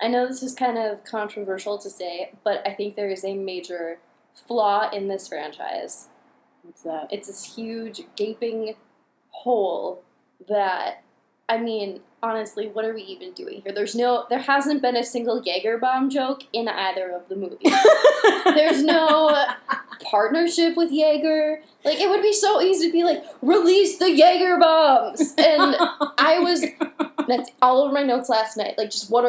I know this is kind of controversial to say, but I think there is a major flaw in this franchise. What's that? It's this huge, gaping hole that, I mean, honestly, what are we even doing here? There hasn't been a single Jaeger bomb joke in either of the movies. There's no partnership with Jaeger. Like, it would be so easy to be like, release the Jaeger bombs! And that's all over my notes last night. Like, just what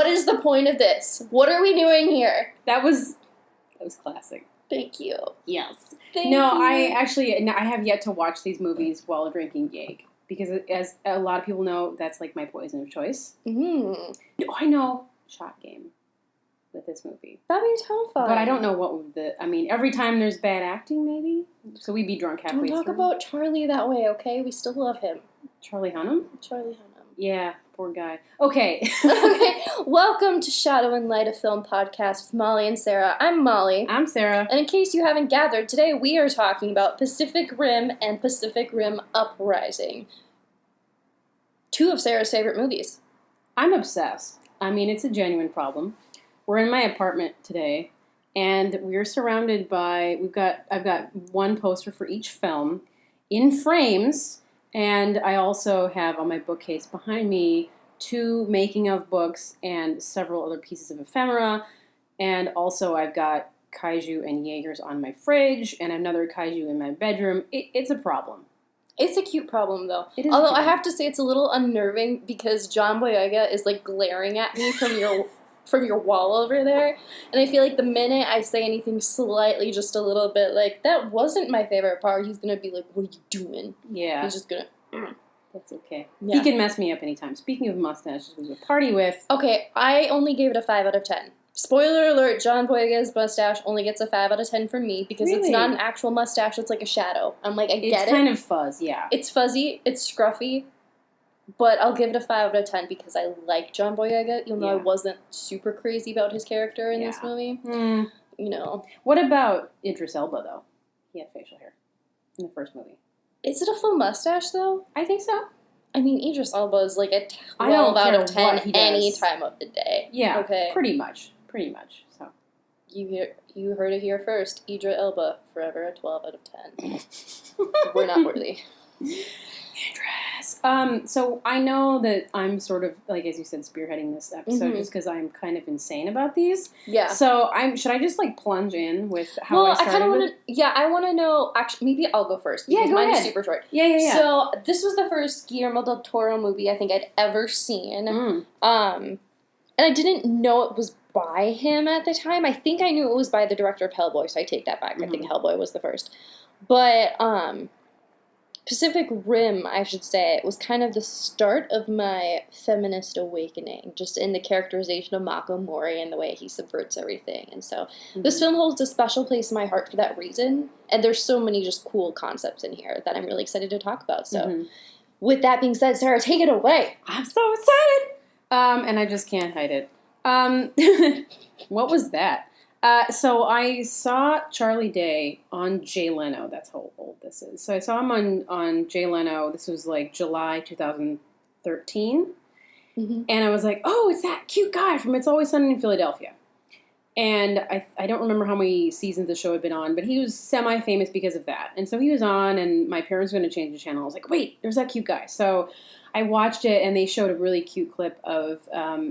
is the point of this? What are we doing here? That was classic. Thank you. Yes. Thank you. I have yet to watch these movies while drinking Jaeg. Because as a lot of people know, that's like my poison of choice. Oh, I know. Shot game with this movie. That'd be a ton of fun. But I don't know every time there's bad acting, maybe? So we'd be drunk halfway through. Don't talk about Charlie that way, okay? We still love him. Charlie Hunnam? Charlie Hunnam. Yeah, poor guy. Okay. Okay, welcome to Shadow and Light, a film podcast with Molly and Sarah. I'm Molly. I'm Sarah. And in case you haven't gathered, today we are talking about Pacific Rim and Pacific Rim Uprising. Two of Sarah's favorite movies. I'm obsessed. I mean, it's a genuine problem. We're in my apartment today, and we're surrounded by, I've got one poster for each film in frames, and I also have on my bookcase behind me 2 making of books and several other pieces of ephemera, and also I've got kaiju and Jaegers on my fridge, and another kaiju in my bedroom. It's a problem. It's a cute problem, though. It is. Although I have to say it's a little unnerving because John Boyega is like glaring at me from your wall over there, and I feel like the minute I say anything slightly, just a little bit like that wasn't my favorite part, he's gonna be like, "What are you doing?" Yeah. He's just gonna. That's okay. Yeah. He can mess me up anytime. Speaking of mustaches, we have a party with. Okay, I only gave it a 5 out of 10. Spoiler alert, John Boyega's mustache only gets a 5 out of 10 from me because It's not an actual mustache, it's like a shadow. I'm like, I get it. It's kind of fuzz, yeah. It's fuzzy, it's scruffy, but I'll give it a 5 out of 10 because I like John Boyega, even though I wasn't super crazy about his character in this movie. You know. What about Idris Elba, though? He had facial hair in the first movie. Is it a full mustache, though? I think so. I mean, Idris Elba is like a 12 out of 10 any time of the day. Yeah, okay. Pretty much. So you heard it here first. Idris Elba, forever a 12 out of 10. We're not worthy. Idris. So I know that I'm sort of, like, as you said, spearheading this episode just because I'm kind of insane about these. Yeah. So should I just, like, plunge in with how I started? I kind of want to, I want to know, actually, maybe I'll go first. Yeah, go mine ahead. Is super short. Yeah. So this was the first Guillermo del Toro movie I think I'd ever seen. And I didn't know it was by him at the time. I think I knew it was by the director of Hellboy, so I take that back. I think Hellboy was the first. But Pacific Rim, I should say, was kind of the start of my feminist awakening, just in the characterization of Mako Mori and the way he subverts everything. And so this film holds a special place in my heart for that reason. And there's so many just cool concepts in here that I'm really excited to talk about. So with that being said, Sarah, take it away. I'm so excited! And I just can't hide it. What was that? So I saw Charlie Day on Jay Leno. That's how old this is. So I saw him on Jay Leno. This was like July 2013. And I was like, oh, it's that cute guy from It's Always Sunny in Philadelphia. And I don't remember how many seasons the show had been on, but he was semi-famous because of that. And so he was on, and my parents were going to change the channel. I was like, wait, there's that cute guy. So I watched it, and they showed a really cute clip of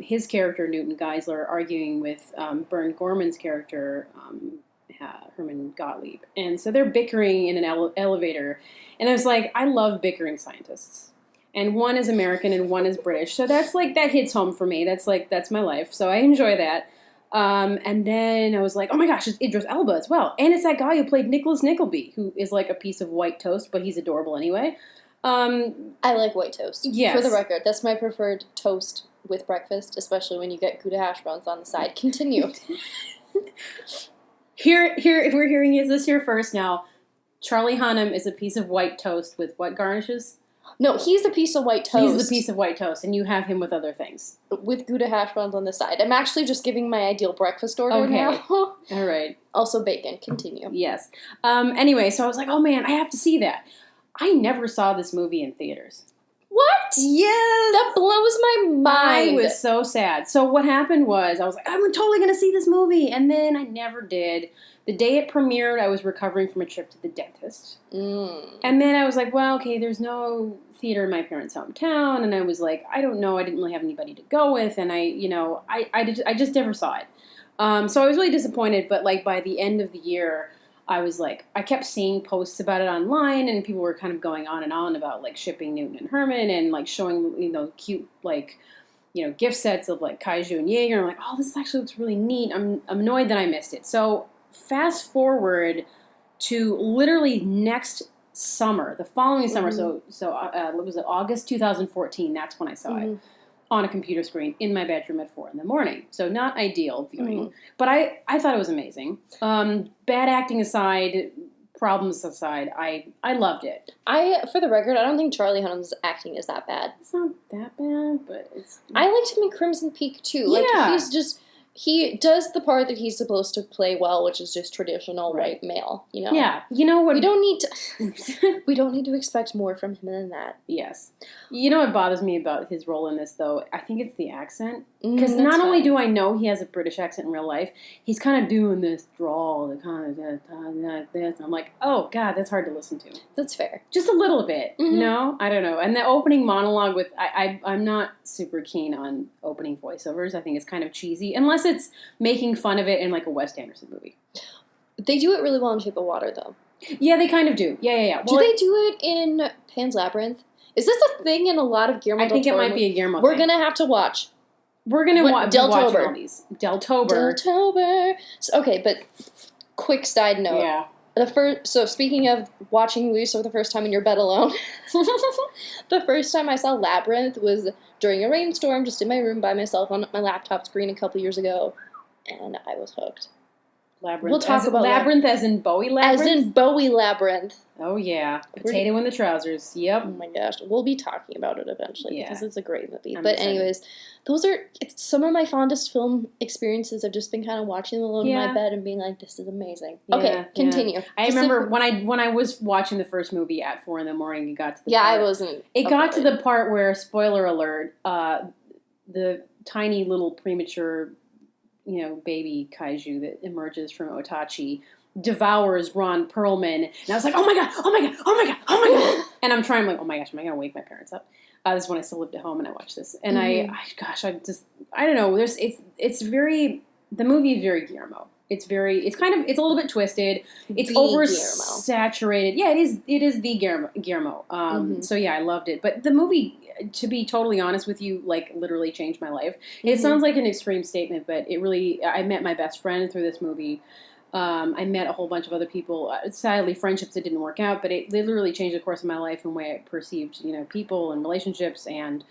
his character, Newton Geisler, arguing with Bern Gorman's character, Herman Gottlieb. And so they're bickering in an elevator. And I was like, I love bickering scientists. And one is American and one is British. So that's like, that hits home for me. That's my life. So I enjoy that. And then I was like, oh my gosh, it's Idris Elba as well. And it's that guy who played Nicholas Nickleby, who is like a piece of white toast, but he's adorable anyway. I like white toast. Yes. For the record, that's my preferred toast with breakfast, especially when you get Gouda hash browns on the side. Continue. Here, if we're hearing this here first now, Charlie Hunnam is a piece of white toast with what garnishes? No, he's a piece of white toast. He's the piece of white toast, and you have him with other things. With Gouda hash browns on the side. I'm actually just giving my ideal breakfast order now. All right. Also bacon. Continue. Yes. Anyway, so I was like, oh man, I have to see that. I never saw this movie in theaters. What? Yes! That blows my mind. I was so sad. So what happened was, I was like, I'm totally going to see this movie. And then I never did. The day it premiered, I was recovering from a trip to the dentist. And then I was like, well, okay, there's no theater in my parents' hometown. And I was like, I don't know. I didn't really have anybody to go with. And I just never saw it. So I was really disappointed. But, like, by the end of the year, I was like, I kept seeing posts about it online, and people were kind of going on and on about, like, shipping Newton and Herman and, like, showing, cute, like, gift sets of, like, kaiju and Jaeger. I'm like, oh, this actually looks really neat. I'm annoyed that I missed it. So fast forward to literally next summer, the following summer. So what was it, August 2014? That's when I saw it on a computer screen in my bedroom at 4 a.m. So not ideal viewing, but I thought it was amazing. Bad acting aside, problems aside, I loved it. For the record, I don't think Charlie Hunnam's acting is that bad. It's not that bad, but it's... I liked him in Crimson Peak, too. Like, he does the part that he's supposed to play well, which is just traditional white male, Yeah. You know what? We don't need to expect more from him than that. Yes. You know what bothers me about his role in this, though? I think it's the accent. Because not only do I know he has a British accent in real life, he's kind of doing this drawl, the kind of this. I'm like, oh, God, that's hard to listen to. That's fair. Just a little bit, I don't know. And the opening monologue with... I'm not super keen on opening voiceovers. I think it's kind of cheesy. Unless it's making fun of it in, like, a Wes Anderson movie. They do it really well in Shape of Water, though. Yeah, they kind of do. Yeah. Well, do they do it in Pan's Labyrinth? Is this a thing in a lot of Guillermo del Toro? I think it might be a Guillermo We're thing. going to have to watch. We're going to watch all these. Deltober. So, okay, but quick side note. Yeah. So speaking of watching movies for the first time in your bed alone, the first time I saw Labyrinth was during a rainstorm, just in my room by myself on my laptop screen a couple years ago, and I was hooked. Labyrinth. We'll talk about Labyrinth as in Bowie Labyrinth? As in Bowie Labyrinth. Oh, yeah. Potato in the trousers. Yep. Oh, my gosh. We'll be talking about it eventually because it's a great movie. I'm but excited. anyways, it's some of my fondest film experiences. I've just been kind of watching them alone in my bed and being like, this is amazing. Okay, continue. I remember when I was watching the first movie at 4 a.m, it got to the part. I wasn't. It got to the part where, spoiler alert, the tiny little premature, baby kaiju that emerges from Otachi devours Ron Perlman. And I was like, oh my God. And I'm like, oh my gosh, am I going to wake my parents up? This is when I still lived at home and I watched this. And I don't know. It's very, the movie is very Guillermo. It's a little bit twisted. It's oversaturated. Yeah, it is the Guillermo. So yeah, I loved it. But the movie, to be totally honest with you, like, literally changed my life. It sounds like an extreme statement, but it really, I met my best friend through this movie. I met a whole bunch of other people. Sadly, friendships that didn't work out, but it literally changed the course of my life and the way I perceived, people and relationships and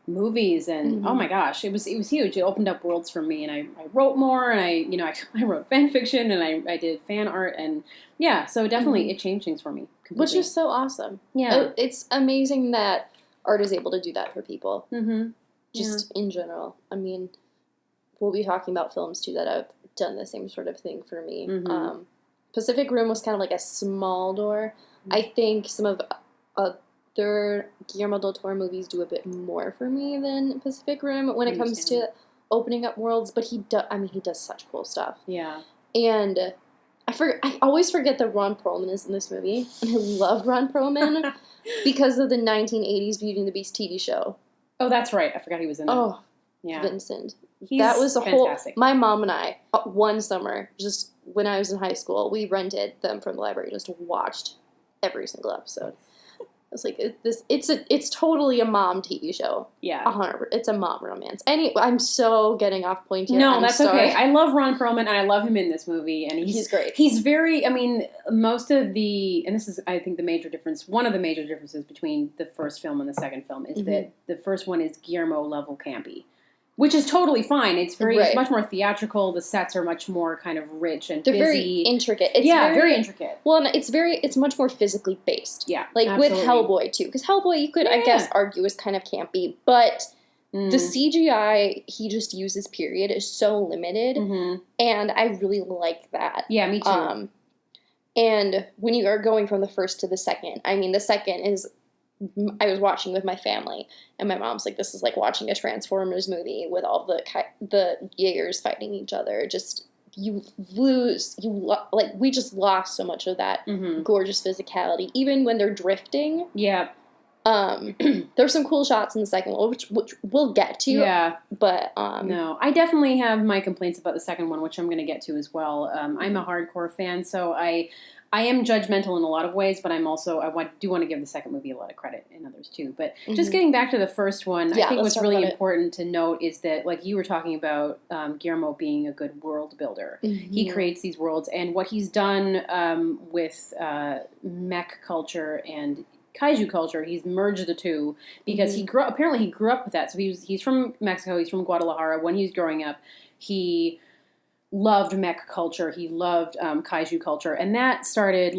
movies. And oh my gosh, it was huge. It opened up worlds for me, and I wrote more, and I wrote fan fiction, and I did fan art, and yeah, so definitely it changed things for me completely. Which is so awesome. Yeah, it's amazing that art is able to do that for people. Just in general. I mean, we'll be talking about films too that have done the same sort of thing for me. Pacific Rim was kind of like a small door. I think some of other Guillermo del Toro movies do a bit more for me than Pacific Rim when it comes to opening up worlds, but he does such cool stuff. Yeah. And I always forget that Ron Perlman is in this movie, and I love Ron Perlman because of the 1980s Beauty and the Beast TV show. Oh, that's right. I forgot he was in it. Oh, yeah. Vincent. That was fantastic. My mom and I, one summer, just when I was in high school, we rented them from the library, just watched every single episode. I was like, it's totally a mom TV show. Yeah. 100%. It's a mom romance. I'm so getting off point here. No, that's okay. I love Ron Perlman, and I love him in this movie. And he's great. He's very, most of the, and this is, I think, the major difference, one of the major differences between the first film and the second film is that the first one is Guillermo level campy. Which is totally fine. It's it's much more theatrical. The sets are much more kind of rich and busy. They're very intricate. Very intricate. Well, it's much more physically based. Yeah, like absolutely. with Hellboy too, because Hellboy you could I guess argue is kind of campy, but the CGI he just uses period is so limited, and I really like that. Yeah, me too. And when you are going from the first to the second, the second is I was watching with my family, and my mom's like, "This is like watching a Transformers movie with all the Jaegers fighting each other." Just you lose, like we just lost so much of that gorgeous physicality, even when they're drifting. Yeah. There's some cool shots in the second one, which we'll get to. Yeah. But no, I definitely have my complaints about the second one, which I'm going to get to as well. I'm a hardcore fan, so I am judgmental in a lot of ways, but I'm also do want to give the second movie a lot of credit, and others too. But just getting back to the first one, I think what's really important to note is that, like you were talking about, Guillermo being a good world builder. He creates these worlds, and what he's done with mech culture and kaiju culture, he's merged the two because he grew up with that. So he's from Mexico, he's from Guadalajara. When he was growing up, he loved mech culture, he loved kaiju culture, and that started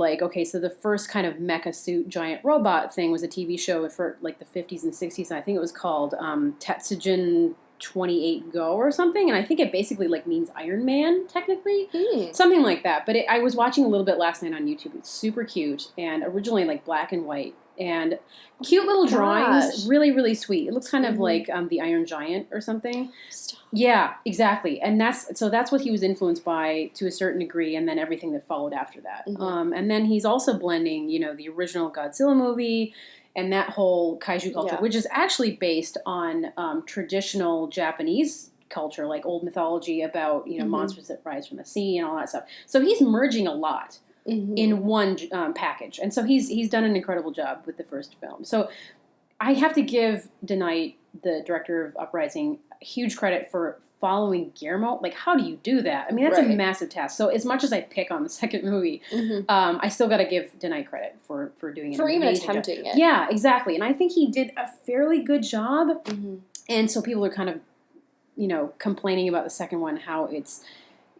so the first kind of mecha suit giant robot thing was a TV show for like the 50s and 60s, and I think it was called Tetsujin 28 Go or something, and I think it basically means Iron Man, technically. Something like that. But I was watching a little bit last night on YouTube. It's super cute, and originally black and white, and cute little drawings. Really, really sweet. It looks kind of like the Iron Giant or something. Stop. Yeah, exactly. And that's what he was influenced by to a certain degree, and then everything that followed after that. And then he's also blending, the original Godzilla movie and that whole kaiju culture, which is actually based on traditional Japanese culture, like old mythology about, monsters that rise from the sea and all that stuff. So he's merging a lot in one package. And so he's done an incredible job with the first film. So I have to give DeKnight, the director of Uprising, huge credit for following Guillermo. How do you do that? I mean, that's a massive task. So as much as I pick on the second movie, I still got to give DeKnight credit for doing it. For even attempting it. Yeah, exactly. And I think he did a fairly good job. And so people are kind of, complaining about the second one, how it's,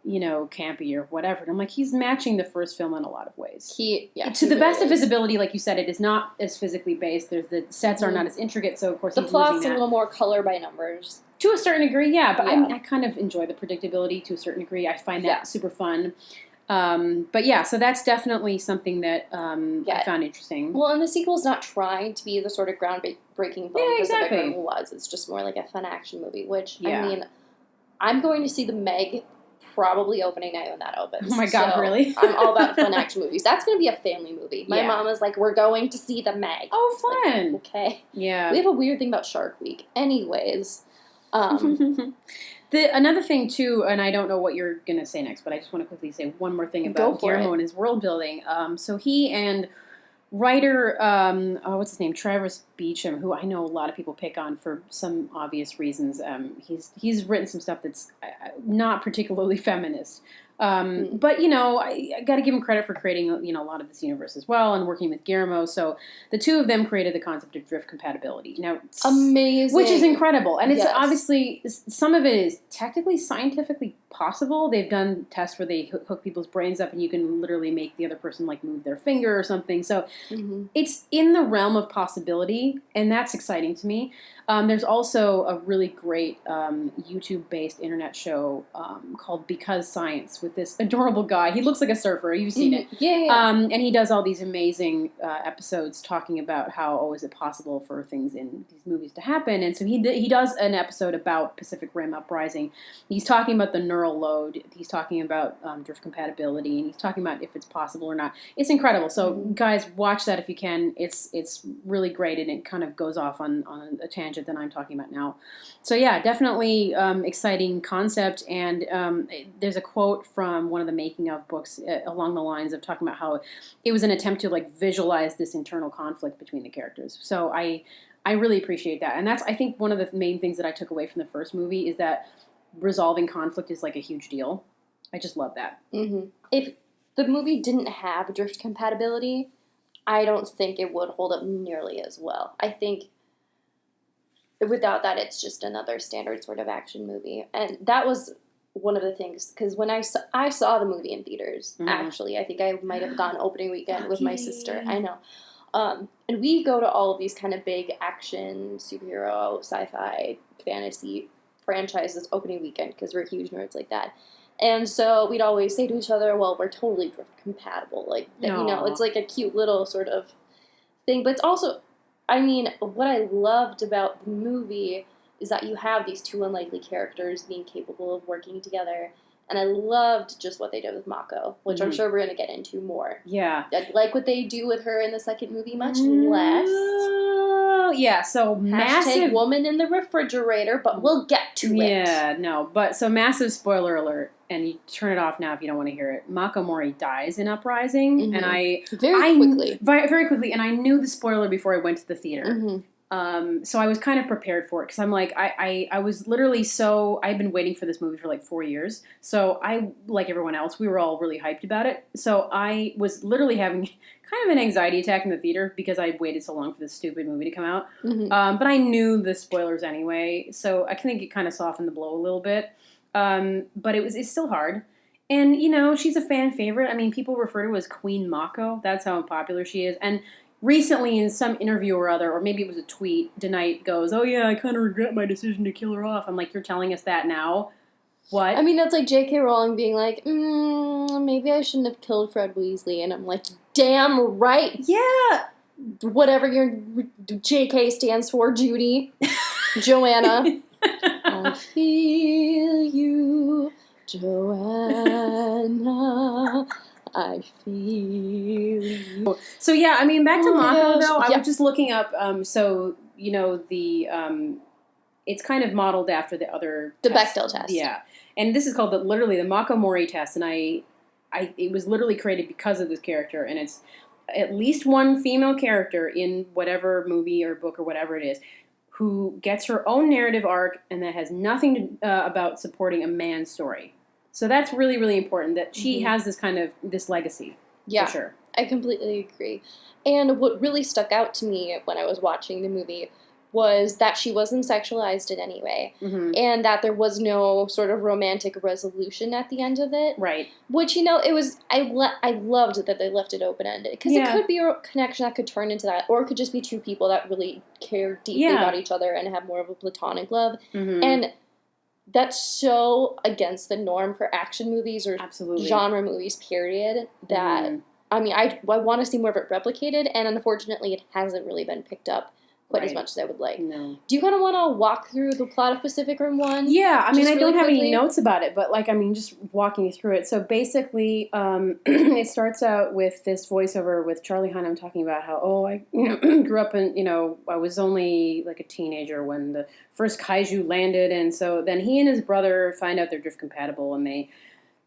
campy or whatever. And I'm like, he's matching the first film in a lot of ways. To the best of his ability, like you said, it is not as physically based. The sets are not as intricate, so of course the plot's a little more color by numbers. To a certain degree, yeah. But I kind of enjoy the predictability to a certain degree. I find that super fun. But yeah, so that's definitely something that I found interesting. Well, and the sequel's not trying to be the sort of groundbreaking film because the bigger one was. It's just more like a fun action movie, which, I mean, I'm going to see The Meg probably opening night when that opens. Oh my God, really? I'm all about fun action movies. That's going to be a family movie. My mom is like, we're going to see The Meg. Oh, fun. Like, okay. Yeah. We have a weird thing about Shark Week. Anyways. Another thing, too, and I don't know what you're going to say next, but I just want to quickly say one more thing about Guillermo and his world building. So he and writer, what's his name, Travis Beacham, who I know a lot of people pick on for some obvious reasons. He's written some stuff that's not particularly feminist. But, I got to give him credit for creating, a lot of this universe as well and working with Guillermo. So the two of them created the concept of drift compatibility. Amazing. Which is incredible. And it's obviously, some of it is technically scientifically possible. They've done tests where they hook people's brains up and you can literally make the other person move their finger or something. So it's in the realm of possibility, and that's exciting to me. There's also a really great YouTube-based internet show called Because Science with this adorable guy. He looks like a surfer. You've seen it. Yeah. And he does all these amazing episodes talking about how, is it possible for things in these movies to happen? And so he does an episode about Pacific Rim Uprising. He's talking about the neural load. He's talking about drift compatibility, and he's talking about if it's possible or not. It's incredible. So guys, watch that if you can. It's really great, and it kind of goes off on a tangent than I'm talking about now. So yeah, definitely exciting concept. And there's a quote from one of the making of books along the lines of talking about how it was an attempt to visualize this internal conflict between the characters. So I really appreciate that. And that's, I think, one of the main things that I took away from the first movie is that resolving conflict is a huge deal. I just love that. If the movie didn't have drift compatibility, I don't think it would hold up nearly as well. I think without that, it's just another standard sort of action movie. And that was one of the things, because when I saw the movie in theaters, actually, I think I might have gone opening weekend with my sister. I know. And we go to all of these kind of big action, superhero, sci-fi, fantasy franchises opening weekend, because we're huge nerds like that. And so we'd always say to each other, well, we're totally drift compatible. It's like a cute little sort of thing. But it's also, I mean, what I loved about the movie is that you have these two unlikely characters being capable of working together. And I loved just what they did with Mako, which I'm sure we're going to get into more. Yeah. I like what they do with her in the second movie much less. Yeah, so massive... woman in the refrigerator, but we'll get to it. Yeah, no, but so massive spoiler alert, and you turn it off now if you don't want to hear it. Mako Mori dies in Uprising, and Very quickly, and I knew the spoiler before I went to the theater. So I was kind of prepared for it, because I'm like, I was literally I've been waiting for this movie for like 4 years, so I, like everyone else, we were all really hyped about it, so I was literally having kind of an anxiety attack in the theater, because I waited so long for this stupid movie to come out, but I knew the spoilers anyway, so I think it kind of softened the blow a little bit, but it's still hard. And, she's a fan favorite. I mean, people refer to her as Queen Mako. That's how popular she is. And recently, in some interview or other, or maybe it was a tweet, DeKnight goes, "Oh yeah, I kind of regret my decision to kill her off." I'm like, you're telling us that now? What? I mean, that's like J.K. Rowling being like, maybe I shouldn't have killed Fred Weasley. And I'm like, damn right. Yeah. Whatever your J.K. stands for, Judy. Joanna. I feel you, Joanna. I feel you. So yeah, I mean, back to Mako though. I was just looking up. It's kind of modeled after the other Bechdel test. Yeah, and this is called literally the Mako Mori test, and it was literally created because of this character, and it's at least one female character in whatever movie or book or whatever it is who gets her own narrative arc, and that has nothing to, about supporting a man's story. So that's really, really important that she has this legacy. Yeah, for sure. I completely agree. And what really stuck out to me when I was watching the movie was that she wasn't sexualized in any way. And that there was no sort of romantic resolution at the end of it. Right. Which, it was, I loved that they left it open-ended. Because it could be a connection that could turn into that, or it could just be two people that really care deeply about each other and have more of a platonic love. And that's so against the norm for action movies or genre movies, period, that, I mean, I want to see more of it replicated, and unfortunately it hasn't really been picked up quite as much as I would like. No. Do you kind of want to walk through the plot of Pacific Rim 1? Yeah, I mean, I don't have any notes about it, but, just walking you through it. So, basically, it starts out with this voiceover with Charlie Hunnam talking about how, I grew up in, I was only, like, a teenager when the first kaiju landed, and so then he and his brother find out they're drift compatible, and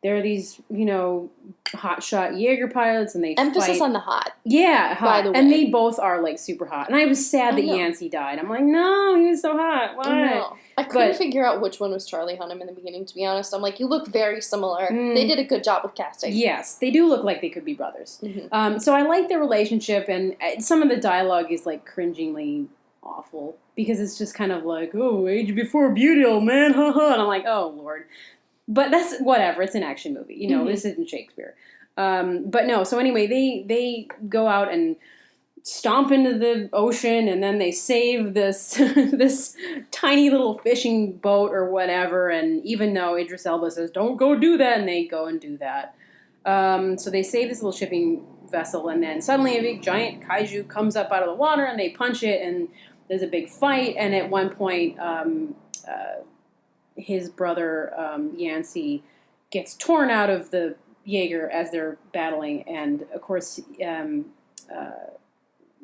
they're these, hotshot Jaeger pilots, and they Emphasis on the hot. Yeah, hot. By the way. And they both are, super hot. And I was sad that Yancey died. I'm like, no, he was so hot. Why? I couldn't figure out which one was Charlie Hunnam in the beginning, to be honest. I'm like, you look very similar. They did a good job with casting. Yes, they do look like they could be brothers. So I like their relationship, and some of the dialogue is, cringingly awful. Because it's just kind of like, oh, age before beauty, old man, haha. And I'm like, oh, Lord. But that's whatever. It's an action movie. This isn't Shakespeare. But no. So anyway, they go out and stomp into the ocean, and then they save this this tiny little fishing boat or whatever. And even though Idris Elba says, "Don't go do that," and they go and do that. So they save this little shipping vessel, and then suddenly a big giant kaiju comes up out of the water, and they punch it, and there's a big fight. And at one point, his brother, Yancey, gets torn out of the Jaeger as they're battling, and of course,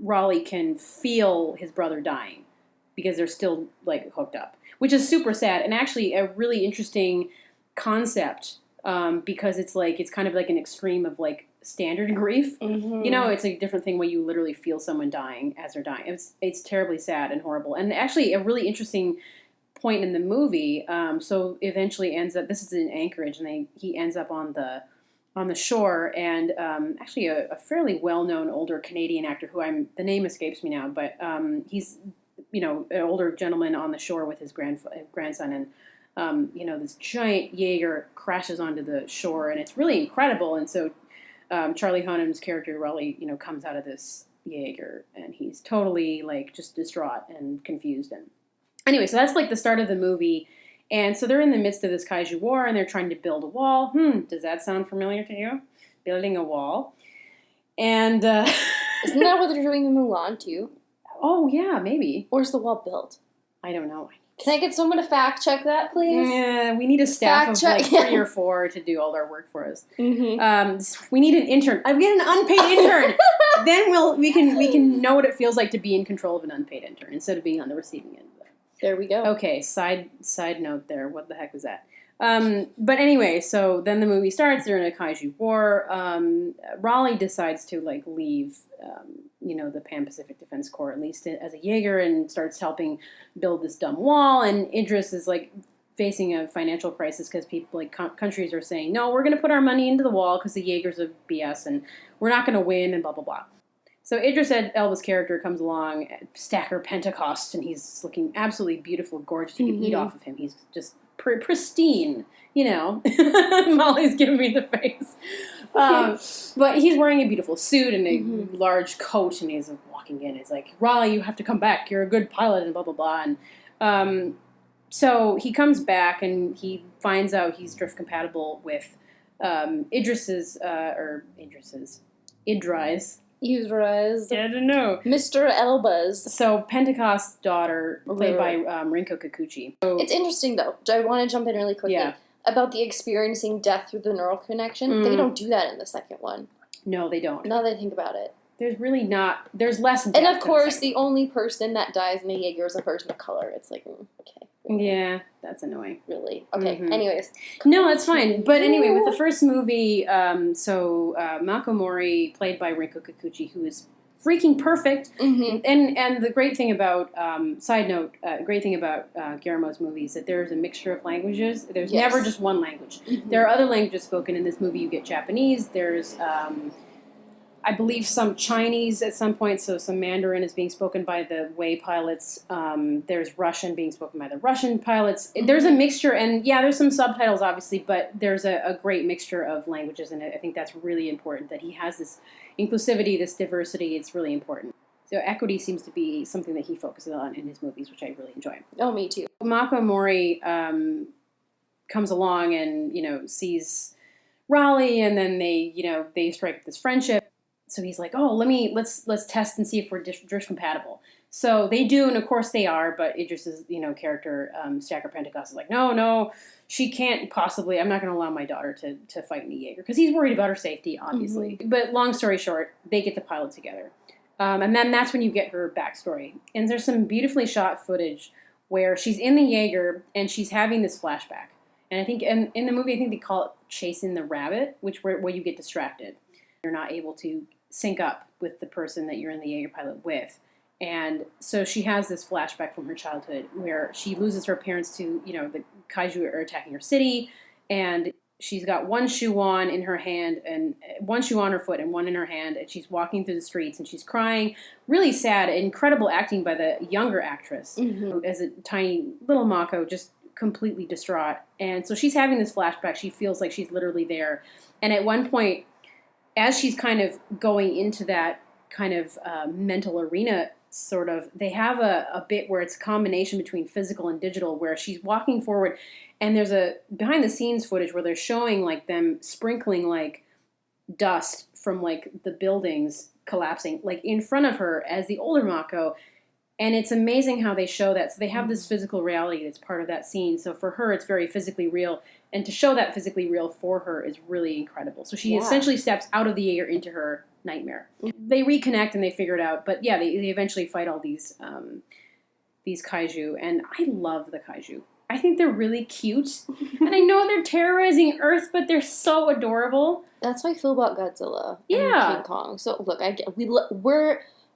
Raleigh can feel his brother dying because they're still, hooked up, which is super sad, and actually a really interesting concept, because it's kind of like an extreme of, standard grief. It's a different thing when you literally feel someone dying as they're dying. It's terribly sad and horrible, and actually a really interesting point in the movie. So eventually ends up. This is in Anchorage, and he ends up on the shore, and actually a fairly well-known older Canadian actor who the name escapes me now, but he's an older gentleman on the shore with his grandson, and this giant Jaeger crashes onto the shore, and it's really incredible. And so Charlie Hunnam's character Raleigh comes out of this Jaeger, and he's totally just distraught and confused. And anyway, so that's the start of the movie. And so they're in the midst of this kaiju war, and they're trying to build a wall. Does that sound familiar to you? Building a wall. And isn't that what they're doing in Mulan too? Oh, yeah, maybe. Where's the wall built? I don't know. Can I get someone to fact check that, please? Yeah, we need a staff of like 3 or 4 to do all our work for us. Mm-hmm. We need an intern. I get an unpaid intern. Then we can know what it feels like to be in control of an unpaid intern instead of being on the receiving end of it. There we go. Okay, side note there. What the heck was that? But anyway, so then the movie starts. They're in a kaiju war. Raleigh decides to like leave, the Pan-Pacific Defense Corps, at least as a Jaeger, and starts helping build this dumb wall. And Idris is like facing a financial crisis because people like countries are saying, no, we're going to put our money into the wall because the Jaegers are BS and we're not going to win and blah blah blah. So Idris Elba's character comes along, Stacker Pentecost, and he's looking absolutely beautiful, gorgeous. You can eat off of him. He's just pristine, Molly's giving me the face. But he's wearing a beautiful suit and a large coat, and he's walking in. It's like, Raleigh, you have to come back. You're a good pilot, and blah, blah, blah. And so he comes back, and he finds out he's drift compatible with Idris. I don't know. Mr. Elba's. So Pentecost's daughter, played by Rinko Kikuchi. So, it's interesting, though. I want to jump in really quickly. Yeah. About the experiencing death through the neural connection. They don't do that in the second one. No, they don't. Now that I think about it. There's really not. There's less depth. And of course, the only person that dies in a Jaeger is a person of color. It's like, okay. Yeah, that's annoying. Really? Okay, anyways. No, that's fine. But anyway, with the first movie, Mako Mori, played by Rinko Kikuchi, who is freaking perfect. And the great thing about, Guillermo's movies, that there's a mixture of languages. There's never just one language. There are other languages spoken in this movie. You get Japanese. There's, I believe, some Chinese at some point, so some Mandarin is being spoken by the Wei pilots. There's Russian being spoken by the Russian pilots. There's a mixture, and there's some subtitles, obviously, but there's a great mixture of languages, and I think that's really important, that he has this inclusivity, this diversity. It's really important. So equity seems to be something that he focuses on in his movies, which I really enjoy. Oh, me too. Mako Mori comes along and, sees Raleigh, and then they strike up this friendship. So he's like, oh, let's test and see if we're drift compatible. So they do, and of course they are, but Idris's, character, Stacker Pentecost, is like, no, she can't possibly, I'm not going to allow my daughter to fight in a Jaeger, because he's worried about her safety, obviously. But long story short, they get the pilot together. And then that's when you get her backstory. And there's some beautifully shot footage where she's in the Jaeger, and she's having this flashback. And I think, in the movie, I think they call it chasing the rabbit, where you get distracted. You're not able to sync up with the person that you're in the Jaeger pilot with. And so she has this flashback from her childhood where she loses her parents to, the kaiju are attacking her city, and she's got one shoe on in her hand, and one shoe on her foot and one in her hand, and she's walking through the streets, and she's crying. Really sad, incredible acting by the younger actress, who, as a tiny little Mako, just completely distraught. And so she's having this flashback. She feels like she's literally there. And at one point, as she's kind of going into that kind of mental arena, sort of, they have a bit where it's a combination between physical and digital, where she's walking forward, and there's a behind-the-scenes footage where they're showing, like, them sprinkling, like, dust from, like, the buildings collapsing, like, in front of her as the older Mako. And it's amazing how they show that. So they have this physical reality that's part of that scene. So for her, it's very physically real. And to show that physically real for her is really incredible. So she essentially steps out of the Jaeger into her nightmare. They reconnect and they figure it out. But they eventually fight all these kaiju. And I love the kaiju. I think they're really cute. And I know they're terrorizing Earth, but they're so adorable. That's how I feel about Godzilla and King Kong. So look,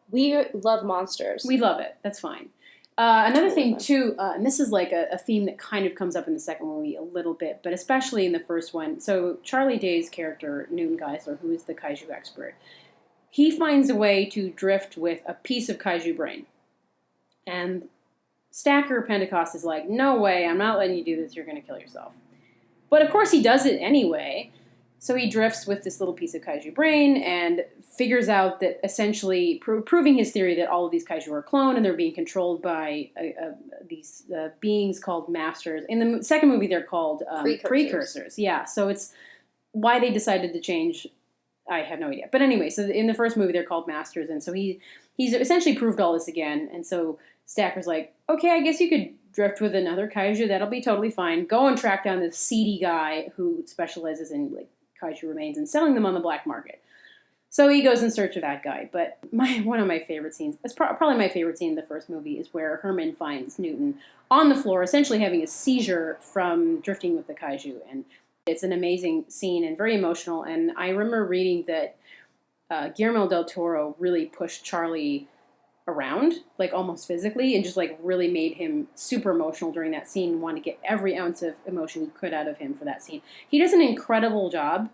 we love monsters. We love it. That's fine. Another thing, too, and this is like a theme that kind of comes up in the second movie a little bit, but especially in the first one. So Charlie Day's character, Newton Geisler, who is the kaiju expert, he finds a way to drift with a piece of kaiju brain. And Stacker Pentecost is like, no way, I'm not letting you do this, you're going to kill yourself. But of course he does it anyway. So he drifts with this little piece of kaiju brain and figures out that essentially proving his theory that all of these kaiju are cloned and they're being controlled by these beings called masters. In the second movie, they're called precursors. Yeah, so it's why they decided to change I have no idea. But anyway, so in the first movie, they're called Masters, and so he's essentially proved all this again. And so Stacker's like, okay, I guess you could drift with another kaiju. That'll be totally fine. Go and track down this seedy guy who specializes in like kaiju remains and selling them on the black market. So he goes in search of that guy. But one of my favorite scenes, it's probably my favorite scene in the first movie, is where Herman finds Newton on the floor, essentially having a seizure from drifting with the kaiju. And it's an amazing scene and very emotional. And I remember reading that Guillermo del Toro really pushed Charlie around, like almost physically, and just like really made him super emotional during that scene, wanted to get every ounce of emotion he could out of him for that scene. He does an incredible job.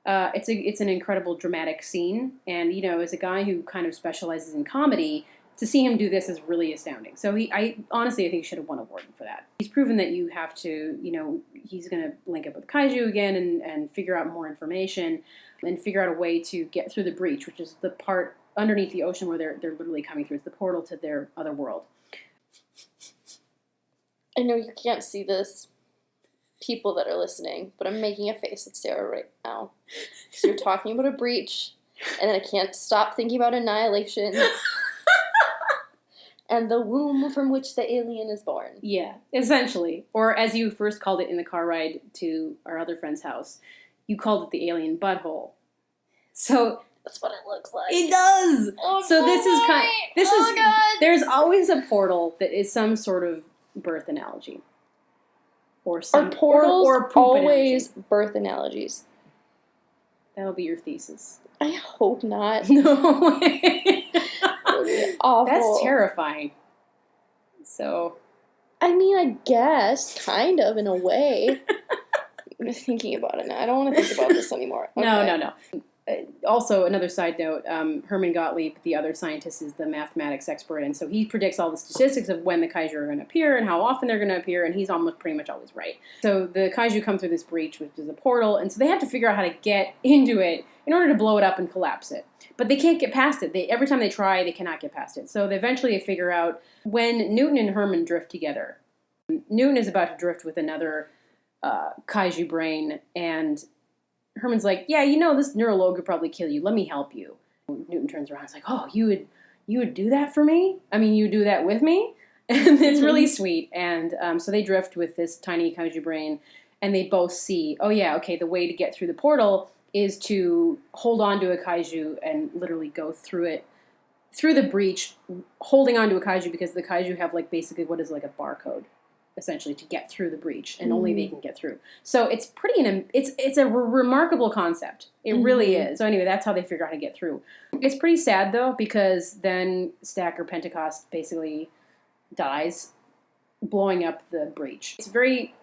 It's an incredible dramatic scene, and as a guy who kind of specializes in comedy, to see him do this is really astounding. So I honestly think he should have won a award for that. He's proven that you have to, he's going to link up with kaiju again and figure out more information and figure out a way to get through the breach, which is the part underneath the ocean where they're literally coming through. It's the portal to their other world. I know you can't see this, people that are listening, but I'm making a face at Sarah right now. So you're talking about a breach, and then I can't stop thinking about annihilation and the womb from which the alien is born. Yeah, essentially. Or as you first called it in the car ride to our other friend's house, you called it the alien butthole. So that's what it looks like. It does. Oh, so boy. This is God. There's always a portal that is some sort of birth analogy. Or portals or poop always analogy. Birth analogies. That'll be your thesis. I hope not. No way. Awful. That's terrifying. So, I mean, I guess, kind of, in a way. I'm thinking about it now. I don't want to think about this anymore. Okay. No. Also, another side note, Herman Gottlieb, the other scientist, is the mathematics expert, and so he predicts all the statistics of when the kaiju are going to appear and how often they're going to appear, and he's almost pretty much always right. So the kaiju come through this breach, which is a portal, and so they have to figure out how to get into it in order to blow it up and collapse it. But they can't get past it. Every time they try, they cannot get past it. So they figure out when Newton and Herman drift together. Newton is about to drift with another kaiju brain, and Herman's like, yeah, this neurologue could probably kill you. Let me help you. Newton turns around and is like, oh, you would do that for me? I mean, you would do that with me? And it's really sweet. And so they drift with this tiny kaiju brain, and they both see, oh, yeah, okay, the way to get through the portal is to hold on to a kaiju and literally go through it, through the breach, holding on to a kaiju, because the kaiju have, like, basically what is like a barcode, essentially, to get through the breach, and only they can get through. So it's it's a remarkable concept. It really is. So anyway, that's how they figure out how to get through. It's pretty sad, though, because then Stacker Pentecost basically dies, blowing up the breach. It's very,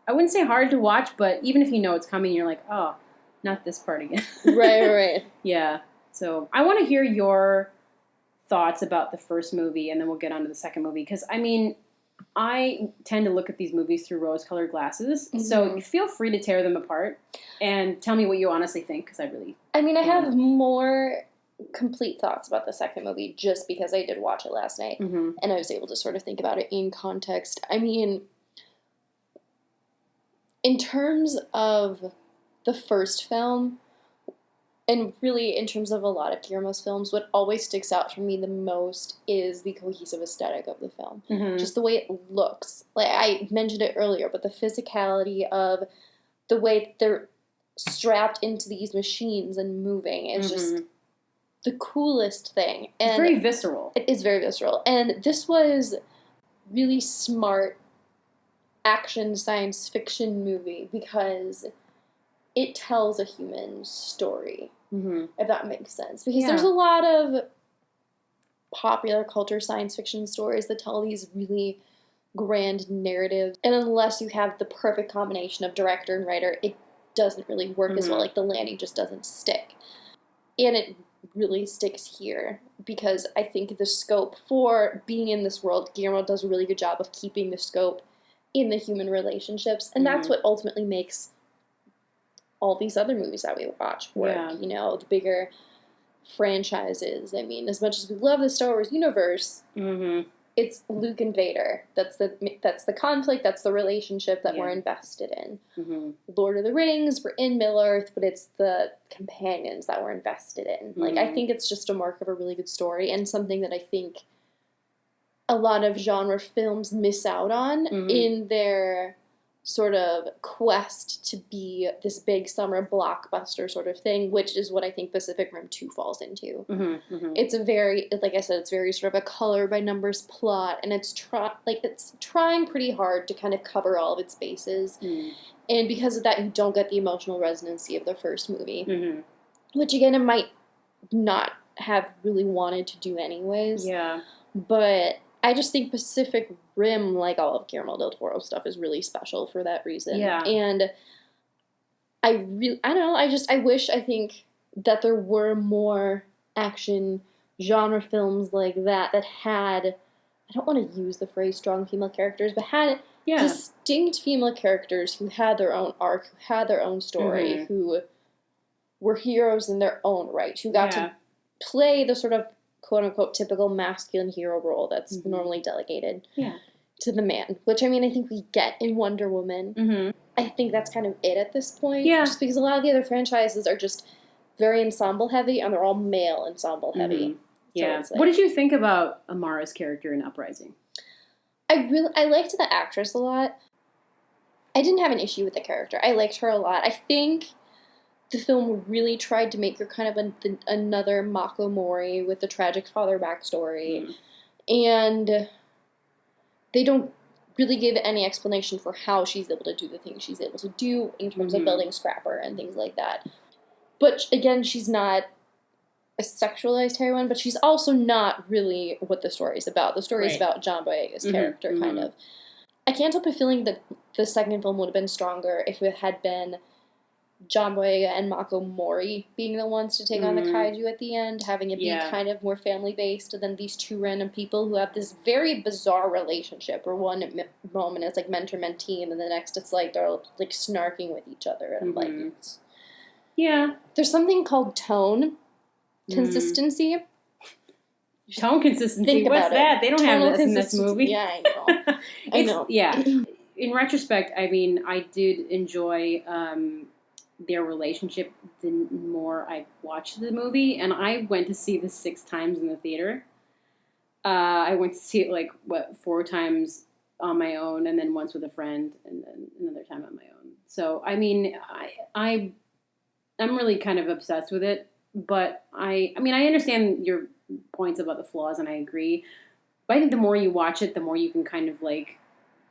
I wouldn't say hard to watch, but even if you know it's coming, you're like, oh, not this part again. Right. Yeah. So I want to hear your thoughts about the first movie, and then we'll get on to the second movie, because, I mean, I tend to look at these movies through rose-colored glasses, so feel free to tear them apart and tell me what you honestly think, because I have more complete thoughts about the second movie just because I did watch it last night, and I was able to sort of think about it in context. I mean, in terms of the first film, and really in terms of a lot of Guillermo's films, what always sticks out for me the most is the cohesive aesthetic of the film. Just the way it looks. Like I mentioned it earlier, but the physicality of the way they're strapped into these machines and moving is just the coolest thing. And it's very visceral. It is very visceral. And this was really smart action science fiction movie because it tells a human story, if that makes sense. Because there's a lot of popular culture science fiction stories that tell these really grand narratives, and unless you have the perfect combination of director and writer, it doesn't really work as well. Like, the landing just doesn't stick. And it really sticks here, because I think the scope for being in this world, Guillermo does a really good job of keeping the scope in the human relationships, and that's what ultimately makes all these other movies that we watch work. The bigger franchises. I mean, as much as we love the Star Wars universe, it's Luke and Vader. That's the conflict. That's the relationship that we're invested in. Mm-hmm. Lord of the Rings, we're in Middle-earth, but it's the companions that we're invested in. Mm-hmm. Like, I think it's just a mark of a really good story and something that I think a lot of genre films miss out on in their sort of quest to be this big summer blockbuster sort of thing, which is what I think Pacific Rim 2 falls into. Mm-hmm. Mm-hmm. It's a very, like I said, it's very sort of a color by numbers plot, and it's trying pretty hard to kind of cover all of its bases. Mm. And because of that, you don't get the emotional resonancy of the first movie, which again, it might not have really wanted to do anyways. Yeah. But I just think Pacific Rim, like all of Guillermo del Toro stuff, is really special for that reason. Yeah. And I don't know, I think that there were more action genre films like that had, I don't want to use the phrase strong female characters, but had distinct female characters who had their own arc, who had their own story, who were heroes in their own right, who got to play the sort of quote-unquote typical masculine hero role that's normally delegated to the man, which, I mean, I think we get in Wonder Woman. I think that's kind of it at this point. Yeah. Just because a lot of the other franchises are just very ensemble-heavy, and they're all male ensemble-heavy. Yeah. So what did you think about Amara's character in Uprising? I liked the actress a lot. I didn't have an issue with the character. I liked her a lot. I think the film really tried to make her kind of another Mako Mori with the tragic father backstory. And they don't really give any explanation for how she's able to do the things she's able to do in terms of building Scrapper and things like that. But again, she's not a sexualized heroine, but she's also not really what the story is about. The story is about John Boyega's character, kind of. I can't help but feeling that the second film would have been stronger if it had been John Boyega and Mako Mori being the ones to take on the kaiju at the end, having it be kind of more family-based than these two random people who have this very bizarre relationship where one moment it's like mentor-mentee, and then the next it's like they're like snarking with each other, and I'm like, there's something called tone consistency. Tone consistency? What's that? They don't have this in this movie. Yeah, I know. I know. Yeah. In retrospect, I mean, I did enjoy their relationship the more I watched the movie, and I went to see this 6 times in the theater. I went to see it 4 times on my own, and then once with a friend, and then another time on my own. So I mean, I'm really kind of obsessed with it, but I understand your points about the flaws, and I agree. But I think the more you watch it, the more you can kind of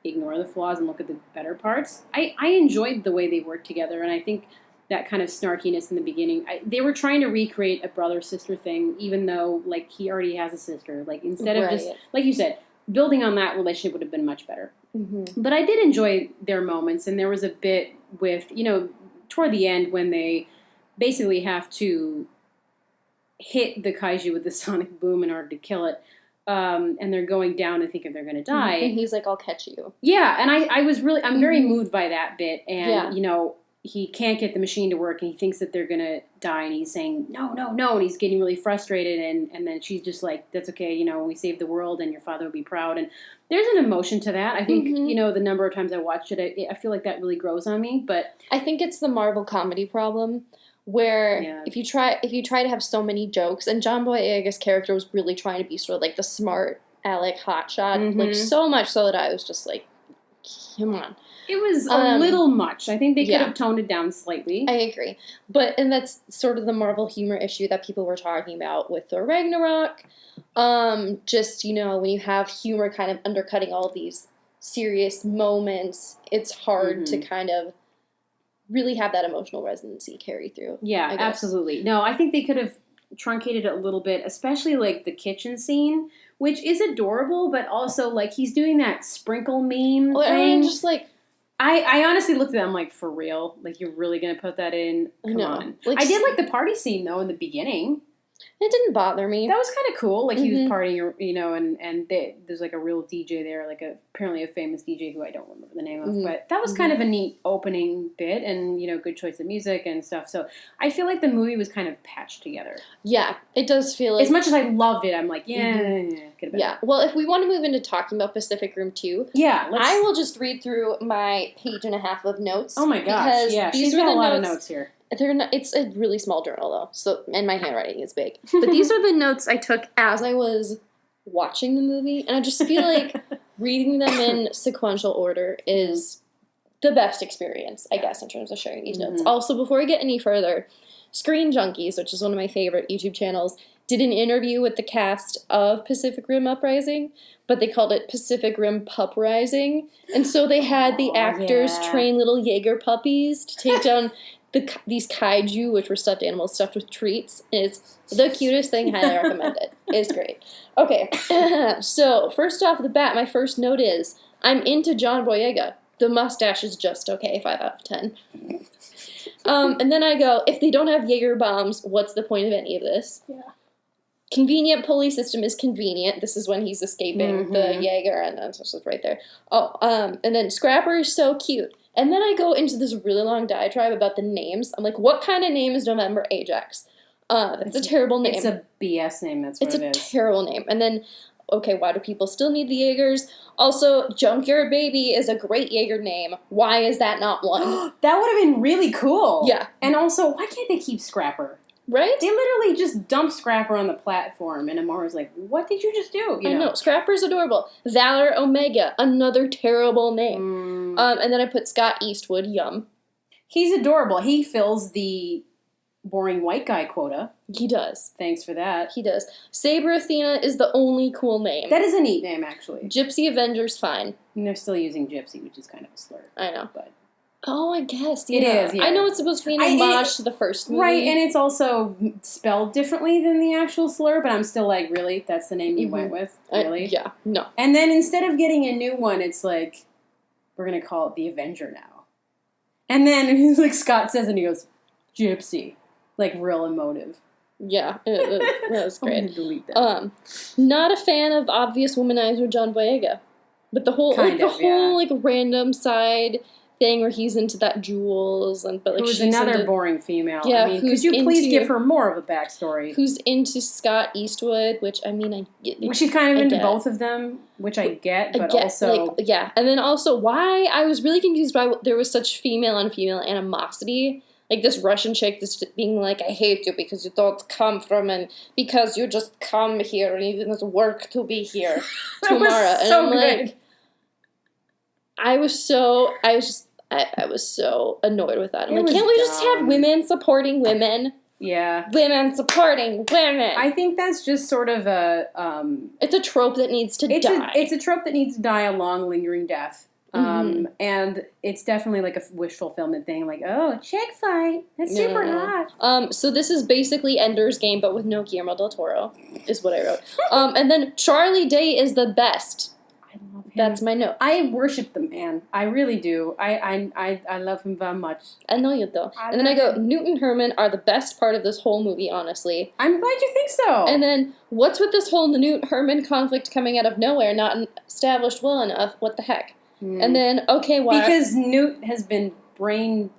ignore the flaws and look at the better parts. I enjoyed the way they worked together, and I think that kind of snarkiness in the beginning, they were trying to recreate a brother-sister thing, even though, he already has a sister. Instead of just, like you said, building on that relationship would have been much better. But I did enjoy their moments, and there was a bit with, toward the end when they basically have to hit the kaiju with the sonic boom in order to kill it. And they're going down and thinking they're going to die. And he's like, I'll catch you. Yeah, and I'm very moved by that bit. And, he can't get the machine to work, and he thinks that they're going to die, and he's saying, no, and he's getting really frustrated, and then she's just like, that's okay, we saved the world, and your father will be proud. And there's an emotion to that. I think, the number of times I watched it, I feel like that really grows on me. But I think it's the Marvel comedy problem, where if you try to have so many jokes, and John Boyega's character was really trying to be sort of the smart Alec hotshot, so much so that I was just like, come on. It was a little much. I think they could have toned it down slightly. I agree. And that's sort of the Marvel humor issue that people were talking about with Thor Ragnarok. Just, when you have humor kind of undercutting all these serious moments, it's hard to kind of really have that emotional resonancy carry through. Yeah, absolutely. No, I think they could have truncated it a little bit, especially the kitchen scene, which is adorable, but also he's doing that sprinkle meme thing. Just I honestly looked at them for real? You're really going to put that in? Come on. I did the party scene, though, in the beginning. It didn't bother me. That was kind of cool. Like, he was partying, you know, and there's, like, a real DJ there, like, apparently a famous DJ who I don't remember the name of. But that was kind of a neat opening bit and, you know, good choice of music and stuff. So I feel like the movie was kind of patched together. Yeah, it does feel like... As much as I loved it, I'm like, could have been. Yeah, well, if we want to move into talking about Pacific Rim 2, I will just read through my page and a half of notes. Oh my gosh, yeah, she's got a lot of notes here. They're not, it's a really small journal, though, so, and my handwriting is big. But these are the notes I took as I was watching the movie, and I just feel like reading them in sequential order is the best experience, I guess, in terms of sharing these notes. Also, before we get any further, Screen Junkies, which is one of my favorite YouTube channels, did an interview with the cast of Pacific Rim Uprising, but they called it Pacific Rim Pup Rising, and so they had the actors train little Jaeger puppies to take down... these kaiju, which were stuffed animals stuffed with treats. It's the cutest thing. Highly recommend it. It's great. Okay, so first off the bat, my first note is, I'm into John Boyega. The mustache is just okay, 5 out of 10. And then I go, if they don't have Jaeger bombs, what's the point of any of this? Yeah. Convenient pulley system is convenient. This is when he's escaping the Jaeger, and that's just right there. And then Scrapper is so cute. And then I go into this really long diatribe about the names. I'm like, what kind of name is November Ajax? That's a terrible name. It's a BS name, that's what it is. It's a terrible name. And then, okay, why do people still need the Jaegers? Also, Junkyard Baby is a great Jaeger name. Why is that not one? That would have been really cool. Yeah. And also, why can't they keep Scrapper? Right? They literally just dumped Scrapper on the platform, and Amara's like, what did you just do? I know. Scrapper's adorable. Valor Omega, another terrible name. And then I put Scott Eastwood, yum. He's adorable. He fills the boring white guy quota. He does. Thanks for that. He does. Saber Athena is the only cool name. That is a neat name, actually. Gypsy Avenger's fine. And they're still using Gypsy, which is kind of a slur. I know. But... Oh, I guess. Yeah. It is, yeah. I know it's supposed to be an homage to the first movie. Right, and it's also spelled differently than the actual slur, but I'm still like, really? That's the name you went with? Really? Yeah, no. And then instead of getting a new one, it's like, we're going to call it the Avenger now. And then, like Scott says, and he goes, Gypsy. Like, real emotive. Yeah, that was great. I'm gonna delete that. Not a fan of obvious womanizer John Boyega. But the whole, like, random side... thing where he's into that Jules, who's another boring female. Yeah, I mean, could you please give her more of a backstory? Who's into Scott Eastwood, which I mean, I get. Well, she's kind of into both of them, which I get, but also and then also why I was really confused by there was such female on female animosity. Like this Russian chick just being like, I hate you because you don't come from and because you just come here and you didn't work to be here, Tamara. And I'm like, I was so annoyed with that. I'm like, can't we just have women supporting women? Yeah. Women supporting women. I think that's just sort of a... it's a trope that needs to die. It's a trope that needs to die a long, lingering death. And it's definitely like a wish fulfillment thing. Like, oh, chick fight. That's super hot. So this is basically Ender's Game, but with no Guillermo del Toro, is what I wrote. And then Charlie Day is the best. Love him. That's my note. I worship the man. I really do. I love him very much. I know you do. And then I go, Newt and Herman are the best part of this whole movie, honestly. I'm glad you think so. And then, what's with this whole Newt-Herman conflict coming out of nowhere, not established well enough? What the heck? And then, okay, why? Because Newt has been brain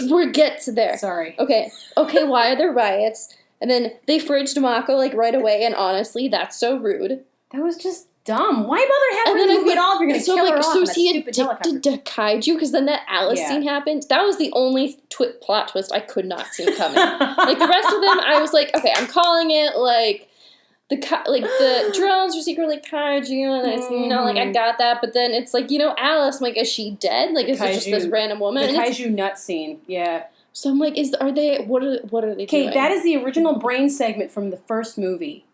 We'll get to there. Sorry. Okay, why are there riots? And then they fridged Mako, like, right away, and honestly, that's so rude. That was just dumb. Why bother having a movie at all if you're going to kill her off in a stupid helicopter? To kaiju? Because then that Alice scene happened. That was the only plot twist I could not see coming. Like, the rest of them, I was like, okay, I'm calling it, like, the drones are secretly kaiju, and it's, like, I got that, but then it's like, Alice, I'm like, is she dead? Like, is it just this random woman? The kaiju nut scene, yeah. So I'm like, what are they doing? Okay, that is the original brain segment from the first movie.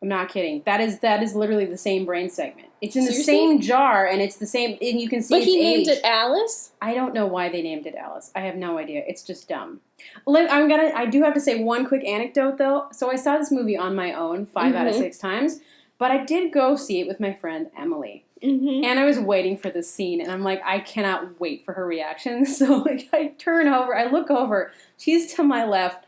I'm not kidding. That is literally the same brain segment. It's in the same jar, and it's the same, and you can see its age. But he named it Alice? I don't know why they named it Alice. I have no idea. It's just dumb. I do have to say one quick anecdote, though. So I saw this movie on my own 5 out of 6 times, but I did go see it with my friend Emily. And I was waiting for this scene, and I'm like, I cannot wait for her reaction. So, like, I look over, she's to my left,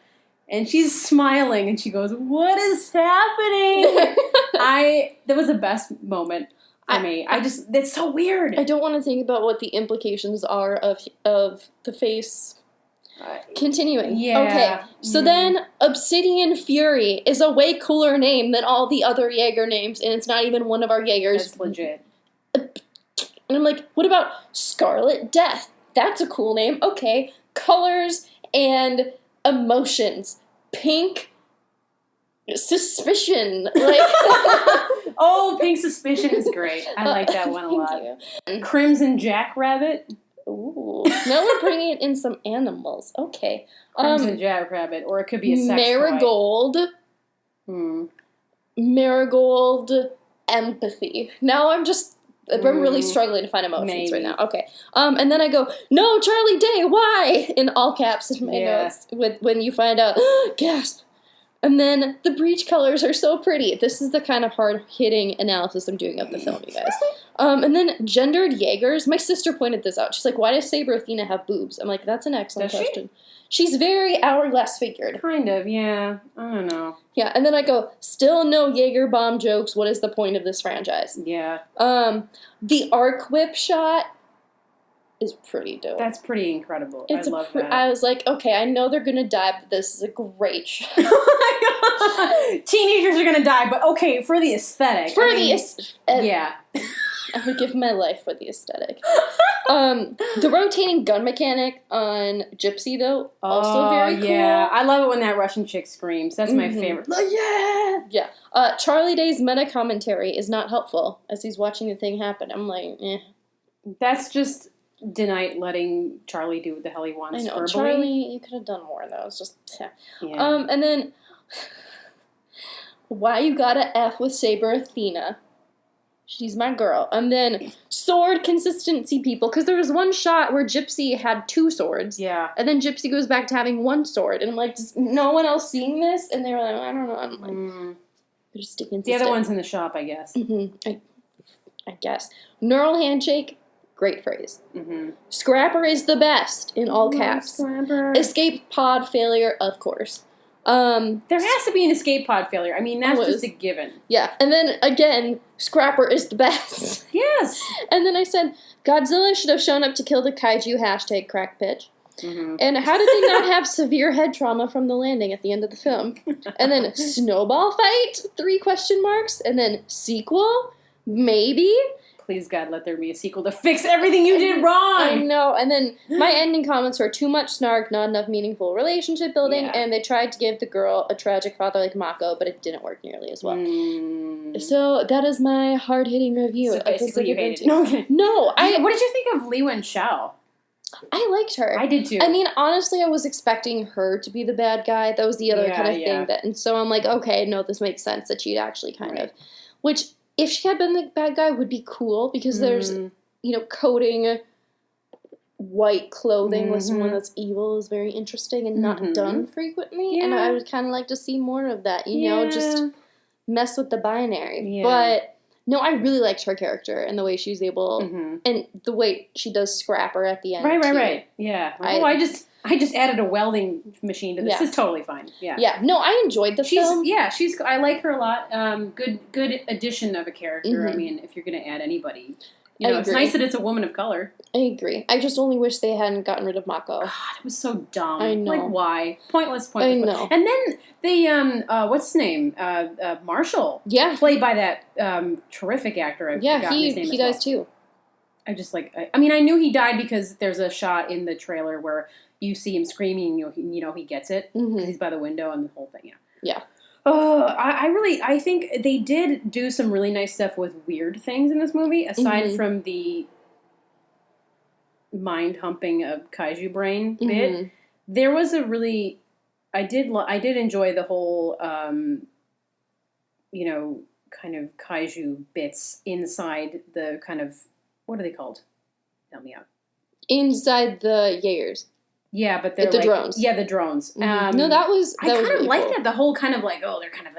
And she's smiling, and she goes, "What is happening?" That was the best moment for me. It's so weird. I don't want to think about what the implications are of the face. Continuing. Yeah. Okay, so then Obsidian Fury is a way cooler name than all the other Jaeger names, and it's not even one of our Jaegers. That's legit. And I'm like, what about Scarlet Death? That's a cool name. Okay, colors and emotions. Pink Suspicion. Like, oh, Pink Suspicion is great. I like that one a lot. Crimson Jackrabbit. Ooh. Now we're bringing in some animals. Okay. Crimson Jackrabbit, or it could be a sex Marigold. toy. Marigold Empathy. Now I'm really struggling to find emotions right now. Okay. And then I go, no, Charlie Day, why? In all caps in my notes. When you find out, gasp. And then the breach colors are so pretty. This is the kind of hard-hitting analysis I'm doing of the film, you guys. And then gendered Jaegers. My sister pointed this out. She's like, why does Saber Athena have boobs? I'm like, that's an excellent question. She's very hourglass figured. Kind of, yeah. I don't know. Yeah, and then I go, still no Jaeger bomb jokes. What is the point of this franchise? Yeah. The arc whip shot is pretty dope. That's pretty incredible. I love that. I was like, okay, I know they're gonna die, but this is a great shot. Oh my god! Teenagers are gonna die, but okay, for the aesthetic. Yeah. I would give my life for the aesthetic. The rotating gun mechanic on Gypsy, though, also very cool. Yeah, I love it when that Russian chick screams. That's my favorite. Yeah. Charlie Day's meta commentary is not helpful as he's watching the thing happen. I'm like, eh. That's just Denight letting Charlie do what the hell he wants. I know, verbally. Charlie, you could have done more though. It's just, yeah. And then, why you gotta F with Saber Athena? She's my girl. And then sword consistency people, because there was one shot where Gypsy had 2 swords. Yeah. And then Gypsy goes back to having 1 sword, and I'm like, does no one else seeing this? And they were like, I don't know. I'm like, they're just consistent. The other one's in the shop, I guess. I guess. Neural handshake. Great phrase. Scrapper is the best, in all caps. Scrapper. Escape pod failure, of course. There has to be an escape pod failure. I mean, that's just a given. Yeah, and then, again, Scrapper is the best. Yes. And then I said, Godzilla should have shown up to kill the kaiju, hashtag crack pitch. And how did they not have severe head trauma from the landing at the end of the film? And then, snowball fight, 3 question marks. And then, sequel, maybe. Please, God, let there be a sequel to fix everything you did wrong! I know. And then my ending comments were too much snark, not enough meaningful relationship building, and they tried to give the girl a tragic father like Mako, but it didn't work nearly as well. So that is my hard-hitting review. So basically you hated it. No, what did you think of Li Wen-xiao? I liked her. I did too. I mean, honestly, I was expecting her to be the bad guy. That was the other kind of thing. And so I'm like, okay, no, this makes sense that she'd actually kind of... Which... If she had been the bad guy, would be cool, because there's, coding white clothing with someone that's evil is very interesting and not done frequently. Yeah. And I would kind of like to see more of that, just mess with the binary. Yeah. But, no, I really liked her character and the way she was able, and the way she does Scrapper at the end. Right. Yeah. I just added a welding machine to this. This is totally fine. Yeah. Yeah. No, I enjoyed the film. Yeah, I like her a lot. Good addition of a character. I mean, if you're going to add anybody. It's nice that it's a woman of color. I agree. I just only wish they hadn't gotten rid of Mako. God, it was so dumb. I know. Like, why? Pointless. I know. And then they, what's his name? Marshall. Yeah. Played by that terrific actor. I've forgotten his name he dies too. I just I mean, I knew he died because there's a shot in the trailer where you see him screaming, he gets it because he's by the window and the whole thing. Yeah. I think they did do some really nice stuff with weird things in this movie, aside from the mind humping of kaiju brain bit. There was a really, I did enjoy the whole, kind of kaiju bits inside the kind of, what are they called? Help me out. Inside the Jaegers. Yeah, but they're the drones. Yeah, the drones. No, that was I kind of really like cool. that. The whole kind of they're kind of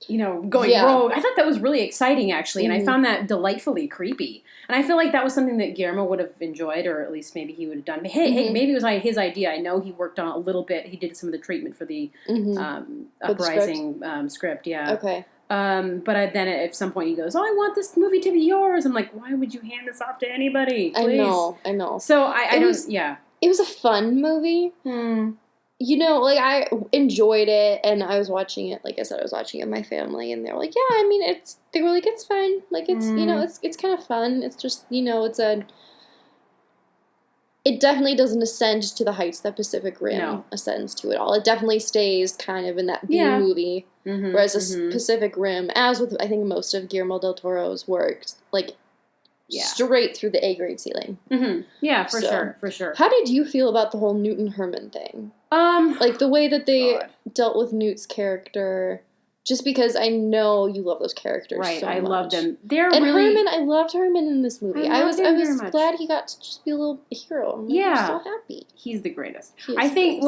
going rogue. I thought that was really exciting, actually, and I found that delightfully creepy. And I feel like that was something that Guillermo would have enjoyed, or at least maybe he would have done. Hey, maybe it was his idea. I know he worked on a little bit. He did some of the treatment for the Uprising script. Yeah. Okay. But then at some point he goes, "Oh, I want this movie to be yours." I'm like, why would you hand this off to anybody? Please. I know. So It was a fun movie. I enjoyed it, and I was watching it, like I said, I was watching it with my family, and they were like, yeah, I mean, they were like, it's fun. Like, it's, it's kind of fun. It's just, it definitely doesn't ascend to the heights that Pacific Rim ascends to at all. It definitely stays kind of in that B movie, whereas Pacific Rim, as with, I think, most of Guillermo del Toro's work, like, straight through the A-grade ceiling. Yeah, for sure. How did you feel about the whole Newt and Herman thing? Like, the way that they dealt with Newt's character, just because I know you love those characters so much. I love them. Herman, I loved Herman in this movie. I was glad he got to just be a little hero. I'm so happy. He's the greatest. I think,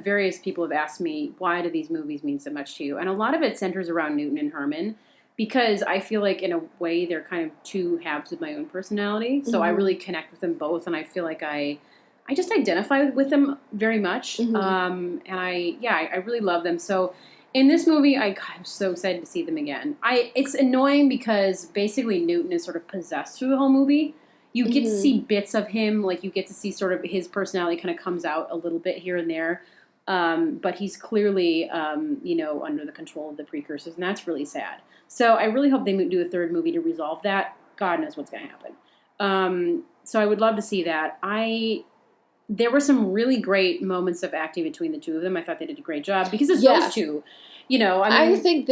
various people have asked me, why do these movies mean so much to you? And a lot of it centers around Newton and Herman, because I feel like, in a way, they're kind of two halves of my own personality. So I really connect with them both, and I feel like I just identify with them very much. And I really love them. So in this movie, I'm so excited to see them again. It's annoying because basically Newton is sort of possessed through the whole movie. You get to see bits of him, like you get to see sort of his personality kind of comes out a little bit here and there. But he's clearly, under the control of the precursors, and that's really sad. So I really hope they do a third movie to resolve that. God knows what's going to happen. So I would love to see that. There were some really great moments of acting between the two of them. I thought they did a great job because it's those two. I think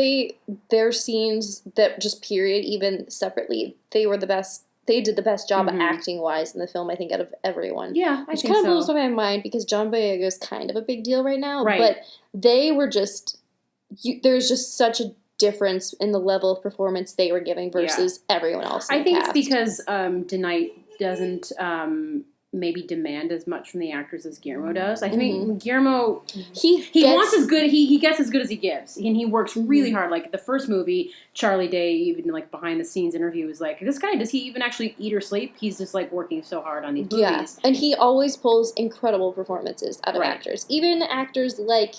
their scenes that just period, even separately, they were the best. They did the best job acting-wise in the film, I think, out of everyone. Yeah, I think so. Which kind of blows my mind because John Boyega is kind of a big deal right now. Right. But they were just... there's just such a difference in the level of performance they were giving versus everyone else in I think the cast. It's because DeKnight doesn't maybe demand as much from the actors as Guillermo does. I think Guillermo, he wants as good, he gets as good as he gives. And he works really hard. Like the first movie, Charlie Day, even like behind the scenes interview was like, this guy, does he even actually eat or sleep? He's just like working so hard on these movies. Yeah, and he always pulls incredible performances out of actors. Even actors like...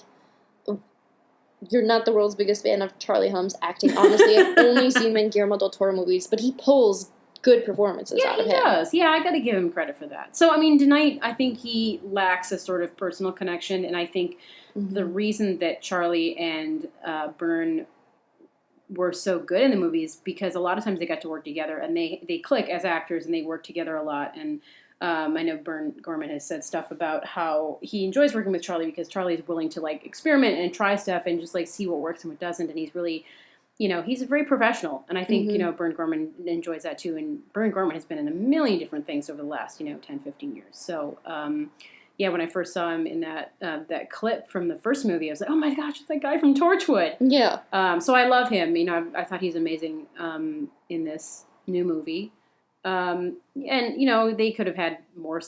You're not the world's biggest fan of Charlie Hunnam's acting. Honestly, I've only seen him in Guillermo del Toro movies, but he pulls good performances out of him. Yeah, he does. Yeah, I got to give him credit for that. So, I mean, DeKnight, I think he lacks a sort of personal connection, and I think the reason that Charlie and Byrne were so good in the movies because a lot of times they got to work together, and they click as actors, and they work together a lot, and I know Byrne Gorman has said stuff about how he enjoys working with Charlie because Charlie is willing to like experiment and try stuff and just like see what works and what doesn't. And he's really, he's very professional. And I think, Byrne Gorman enjoys that too. And Byrne Gorman has been in a million different things over the last, 10, 15 years. So, when I first saw him in that clip from the first movie, I was like, oh my gosh, it's that guy from Torchwood. Yeah. So I love him. I thought he's amazing in this new movie. And they could have had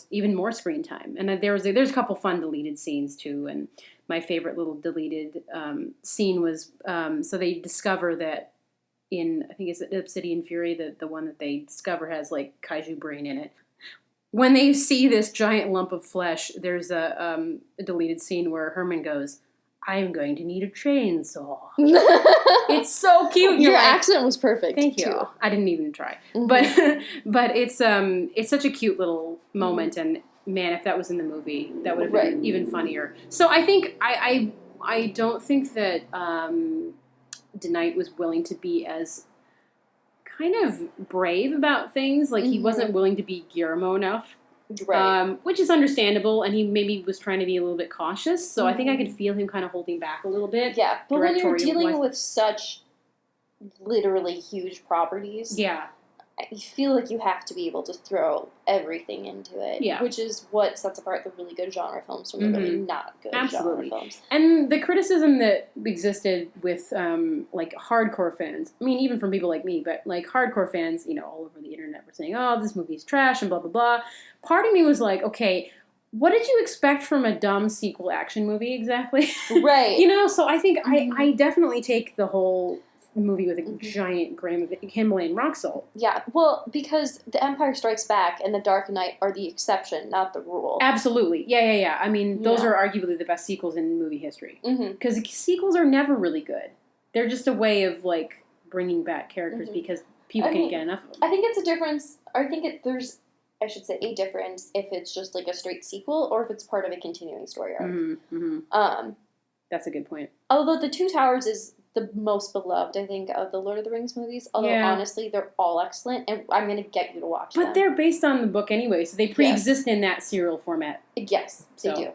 even more screen time. And there's a couple fun deleted scenes too. And my favorite little deleted scene was so they discover that I think it's Obsidian Fury, the one that they discover has like kaiju brain in it. When they see this giant lump of flesh, there's a deleted scene where Herman goes, I am going to need a chainsaw. It's so cute. Your accent was perfect. Thank you. Too. I didn't even try. But it's such a cute little moment, and man, if that was in the movie, that would have been even funnier. So I think I don't think that DeKnight was willing to be as kind of brave about things. Like he wasn't willing to be Guillermo enough. Right. Which is understandable, and he maybe was trying to be a little bit cautious, so I think I could feel him kind of holding back a little bit. Yeah, but when you're dealing with such literally huge properties, I feel like you have to be able to throw everything into it, which is what sets apart the really good genre films from the really not good genre films. And the criticism that existed with, like, hardcore fans, I mean, even from people like me, but, like, hardcore fans, all over the internet were saying, oh, this movie's trash and blah, blah, blah. Part of me was like, okay, what did you expect from a dumb sequel action movie exactly? Right. So I think I definitely take the whole movie with a giant grain of Himalayan rock salt. Yeah, well, because The Empire Strikes Back and The Dark Knight are the exception, not the rule. Absolutely. Yeah. I mean, those are arguably the best sequels in movie history. Because sequels are never really good. They're just a way of, like, bringing back characters because people can't get enough of them. I think it's a difference. There's a difference if it's just, like, a straight sequel or if it's part of a continuing story arc. That's a good point. Although The Two Towers is the most beloved, I think, of the Lord of the Rings movies. Although, honestly, they're all excellent, and I'm going to get you to watch them. But they're based on the book anyway, so they pre-exist in that serial format. Yes, they do.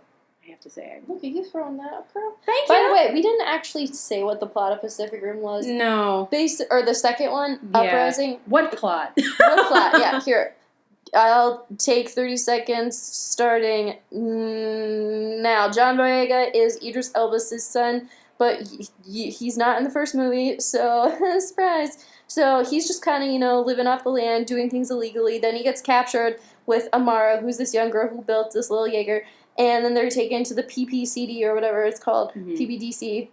I have to say. Look at you throwing that up, girl. Thank you. By the way, we didn't actually say what the plot of Pacific Rim was. No. Or the second one, Uprising. What plot? What plot? Yeah, here. I'll take 30 seconds starting now. John Boyega is Idris Elba's son, but he's not in the first movie, so surprise. So he's just kind of, living off the land, doing things illegally. Then he gets captured with Amara, who's this young girl who built this little Jaeger, and then they're taken to the PPCD or whatever it's called, PBDC.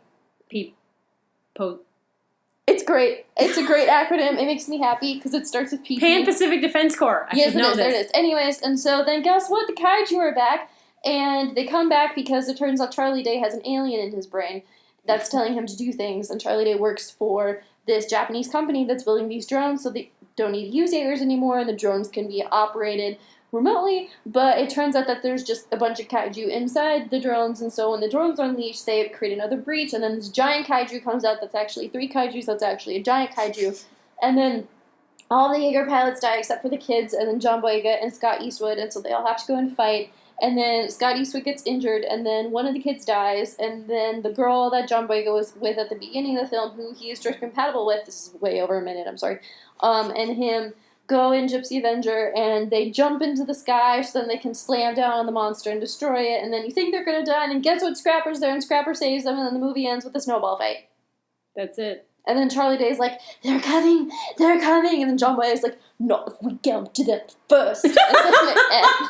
It's great. It's a great acronym. It makes me happy because it starts with PP. Pan-Pacific Defense Corps. I should know this. There it is. Anyways, and so then guess what? The kaiju are back, and they come back because it turns out Charlie Day has an alien in his brain that's telling him to do things, and Charlie Day works for this Japanese company that's building these drones, so they don't need to use Jaegers anymore, and the drones can be operated remotely, but it turns out that there's just a bunch of kaiju inside the drones, and so when the drones are unleashed, they create another breach, and then this giant kaiju comes out that's actually 3 kaijus, that's actually a giant kaiju, and then all the Jaeger pilots die except for the kids, and then John Boyega and Scott Eastwood, and so they all have to go and fight, and then Scott Eastwood gets injured, and then one of the kids dies, and then the girl that John Boyega was with at the beginning of the film, who he is drift compatible with, this is way over a minute, I'm sorry, and him go in Gypsy Avenger, and they jump into the sky so then they can slam down on the monster and destroy it, and then you think they're going to die, and then guess what? Scrapper's there, and Scrapper saves them, and then the movie ends with a snowball fight. That's it. And then Charlie Day's like, they're coming, and then John Boyega's like, not if we get to them first. And then it ends.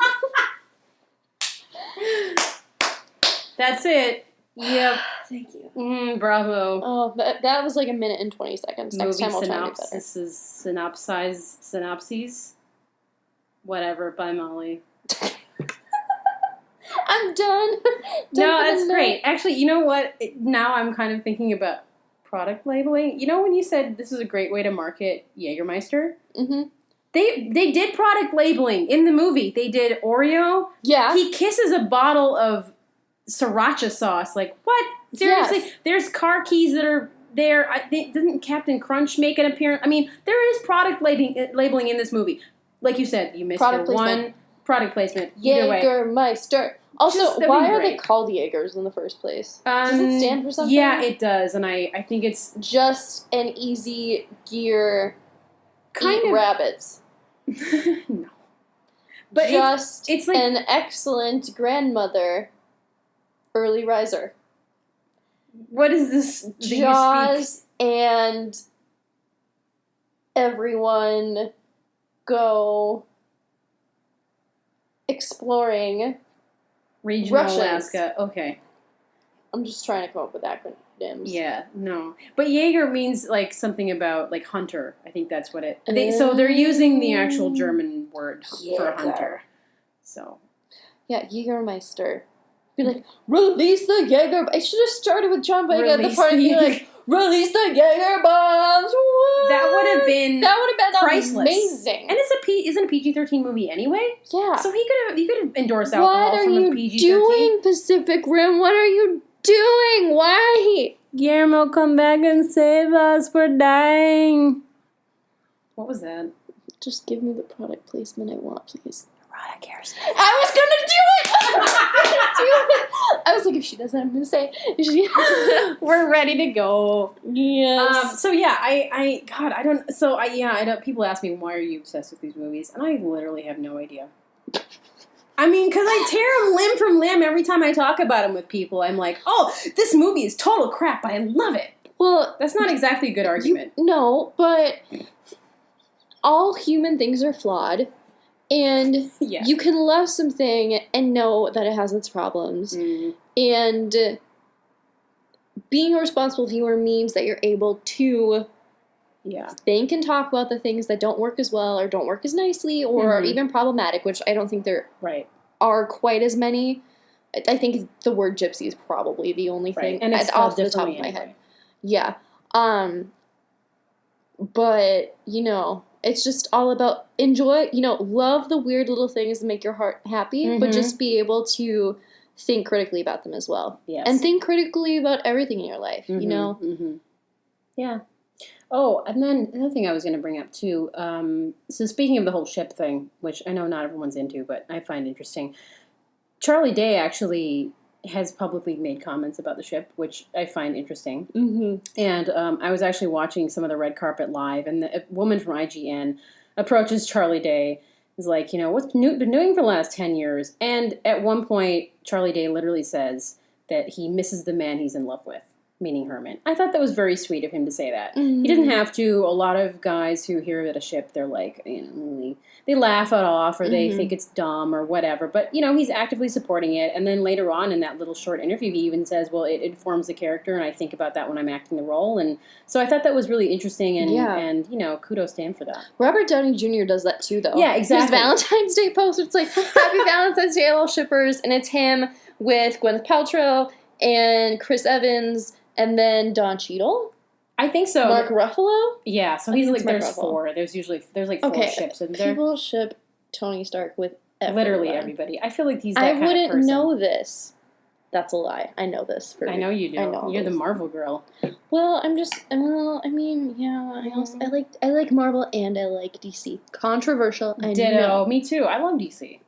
That's it. Yep. Thank you. Bravo. Oh, that was like a minute and 20 seconds. Next time I'll try to do better. This is synopses. Whatever, by Molly. I'm done. No, that's great. Actually, you know what? Now I'm kind of thinking about product labeling. You know when you said this is a great way to market Jägermeister? Mm-hmm. They did product labeling in the movie. They did Oreo. Yeah. He kisses a bottle of sriracha sauce. Like, what? Seriously? Yes. There's car keys that are there. Doesn't Captain Crunch make an appearance? I mean, there is product labeling in this movie. Like you said, you missed your one product placement. Jägermeister. Also, why are they called Jaegers in the first place? Does it stand for something? Yeah, it does, and I think it's just an easy gear. Kind of rabbits. No, but it's like an excellent grandmother, early riser. What is this? Jaws and everyone go exploring regional Russians. Alaska. Okay. I'm just trying to come up with acronyms. Yeah, no. But Jaeger means like something about like hunter. I think that's what it. So they're using the actual German word for hunter. So. Yeah, Jägermeister. Be like, release the Jaeger. I should have started with John Boyega at the part and be like, release the Jaeger bombs. What? That would have been priceless. Amazing. And isn't a PG-13 movie anyway? Yeah. So he could have endorsed alcohol from a PG-13. What are you doing, Pacific Rim? What are you doing? Why? Guillermo, come back and save us. We're dying. What was that? Just give me the product placement I want, please. Product cares. I was gonna do it! I was like, if she doesn't, I'm gonna say we're ready to go. Yes. So yeah, I don't. People ask me, why are you obsessed with these movies? And I literally have no idea. I mean, because I tear them limb from limb every time I talk about them with people. I'm like, oh, this movie is total crap, but I love it. Well, that's not exactly a good argument. No, but all human things are flawed, And Yeah. you can love something and know that it has its problems. And being a responsible viewer means that you're able to think and talk about the things that don't work as well or don't work as nicely or are even problematic, which I don't think there are quite as many. I think the word gypsy is probably the only thing and it's off the top of my head. Yeah. But, you know, it's just all about enjoy, you know, love the weird little things that make your heart happy, but just be able to think critically about them as well. Yes. And think critically about everything in your life, you know? Yeah. Oh, and then another thing I was going to bring up, too. So speaking of the whole ship thing, which I know not everyone's into, but I find interesting, Charlie Day actually has publicly made comments about the ship, which I find interesting. And I was actually watching some of the red carpet live, and a woman from IGN approaches Charlie Day, is like, you know, what's been doing for the last 10 years? And at one point, Charlie Day literally says that he misses the man he's in love with, meaning Herman. I thought that was very sweet of him to say that. He didn't have to. A lot of guys who hear about a ship, they're like, you know, they laugh it off or they think it's dumb or whatever. But, you know, he's actively supporting it. And then later on in that little short interview, he even says, well, it informs the character and I think about that when I'm acting the role. And so I thought that was really interesting and you know, kudos to him for that. Robert Downey Jr. does that too, though. Yeah, exactly. His Valentine's Day post, it's like, Happy Valentine's Day, all shippers. And it's him with Gwyneth Paltrow and Chris Evans and then Don Cheadle. I think so. Mark Ruffalo? Yeah, so he's like, there's four. There's like four ships in there. People ship Tony Stark with everyone. Literally everybody. I feel like he's that kind of person. I wouldn't know this. That's a lie. I know this. I know you do. You're the Marvel girl. Well, I mean, yeah. I like Marvel and I like DC. Controversial. I know. Me too. I love DC.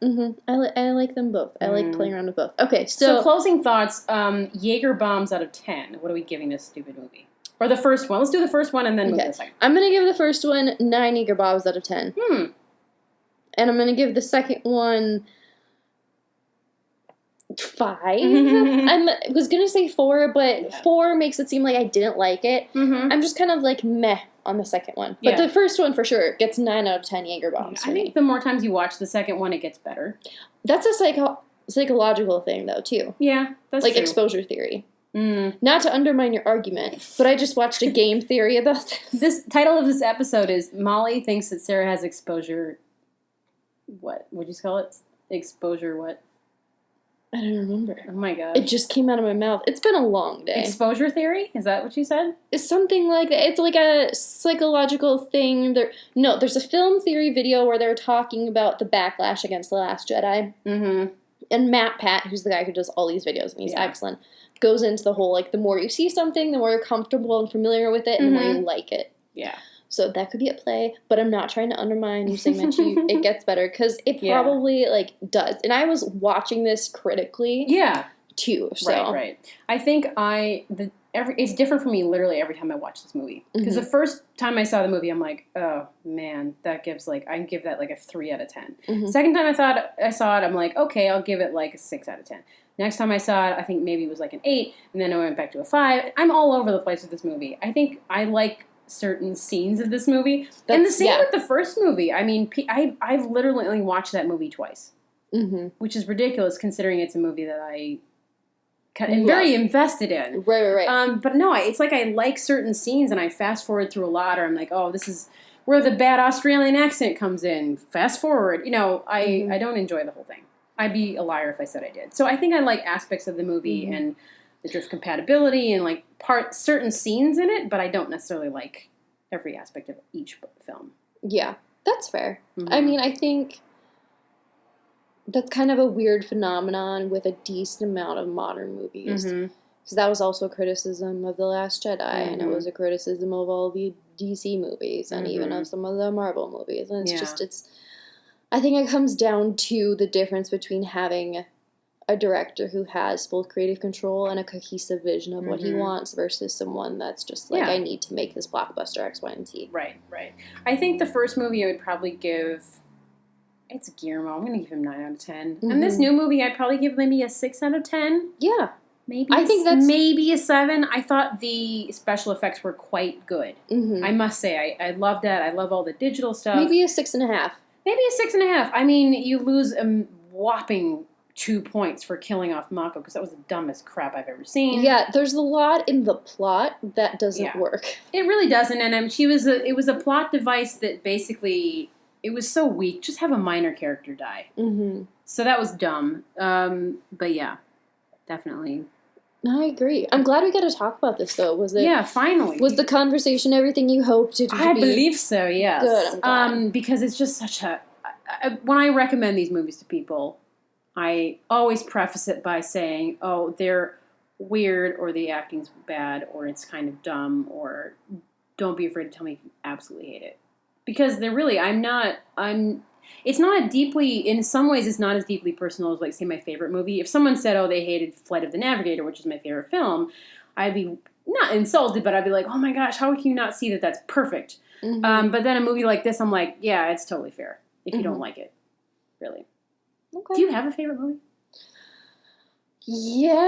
I like them both. I like playing around with both. Okay, so closing thoughts. Jaeger bombs out of 10. What are we giving this stupid movie? Or the first one. Let's do the first one and then move to the second. I'm gonna give the first one 9 Jaeger bombs out of 10. And I'm gonna give the second one 5. I was gonna say 4, but 4 makes it seem like I didn't like it. I'm just kind of like meh on the second one. But the first one for sure gets 9 out of 10 Jaeger bombs. I think the more times you watch the second one, it gets better. That's a psychological thing though too. Yeah, that's like true. Exposure theory. Not to undermine your argument, but I just watched a game theory about this. This title of this episode is Molly thinks that Sarah has exposure. What would you call it? Exposure what? I don't remember. Oh my god. It just came out of my mouth. It's been a long day. Exposure theory? Is that what you said? It's something like that. It's like a psychological thing. There's a film theory video where they're talking about the backlash against The Last Jedi. And Matt Pat, who's the guy who does all these videos, and he's excellent, goes into the whole, like, the more you see something, the more you're comfortable and familiar with it, and the more you like it. Yeah. So that could be at play, but I'm not trying to undermine you saying that it gets better, because it probably, like, does. And I was watching this critically, too. So. Right. I think it's different for me literally every time I watch this movie. Because the first time I saw the movie, I'm like, oh, man, that gives, like, I can give that, like, a 3 out of 10. Second time I saw it, I'm like, okay, I'll give it, like, a 6 out of 10. Next time I saw it, I think maybe it was, like, an 8, and then I went back to a 5. I'm all over the place with this movie. I think I like certain scenes of this movie. And the same with the first movie. I mean, I've literally only watched that movie twice. Which is ridiculous considering it's a movie that I am very invested in. Right. But no, it's like I like certain scenes and I fast forward through a lot, or I'm like, oh, this is where the bad Australian accent comes in. Fast forward. You know, I don't enjoy the whole thing. I'd be a liar if I said I did. So I think I like aspects of the movie and the drift compatibility and like certain scenes in it, but I don't necessarily like every aspect of each film. Yeah, that's fair. I mean, I think that's kind of a weird phenomenon with a decent amount of modern movies. Because that was also a criticism of The Last Jedi, and it was a criticism of all the DC movies, and even of some of the Marvel movies. And it's I think it comes down to the difference between having a director who has full creative control and a cohesive vision of what he wants versus someone that's just like, I need to make this blockbuster X, Y, and Z. Right. I think the first movie I would probably give... It's Guillermo. I'm going to give him 9 out of 10. And this new movie, I'd probably give maybe a 6 out of 10. Yeah. Maybe a 7. I thought the special effects were quite good. I must say, I loved that. I love all the digital stuff. Maybe a 6.5. Maybe a 6.5. I mean, you lose a whopping 2 points for killing off Mako because that was the dumbest crap I've ever seen. Yeah, there's a lot in the plot that doesn't work. It really doesn't, and it was a plot device that basically, it was so weak. Just have a minor character die. Mm-hmm. So that was dumb. But yeah, definitely. I agree. I'm glad we got to talk about this, though. Was it? Yeah, finally. Was the conversation everything you hoped it would be? I believe so, yes. Good, I'm glad. Because it's just such a... when I recommend these movies to people, I always preface it by saying, oh, they're weird, or the acting's bad, or it's kind of dumb, or don't be afraid to tell me if you absolutely hate it. Because they're really... It's not a deeply... In some ways, it's not as deeply personal as, like, say, my favorite movie. If someone said, oh, they hated Flight of the Navigator, which is my favorite film, I'd be not insulted, but I'd be like, oh my gosh, how can you not see that that's perfect? Mm-hmm. But then a movie like this, I'm like, yeah, it's totally fair if you don't like it. Really. Okay. Do you have a favorite movie? Yes.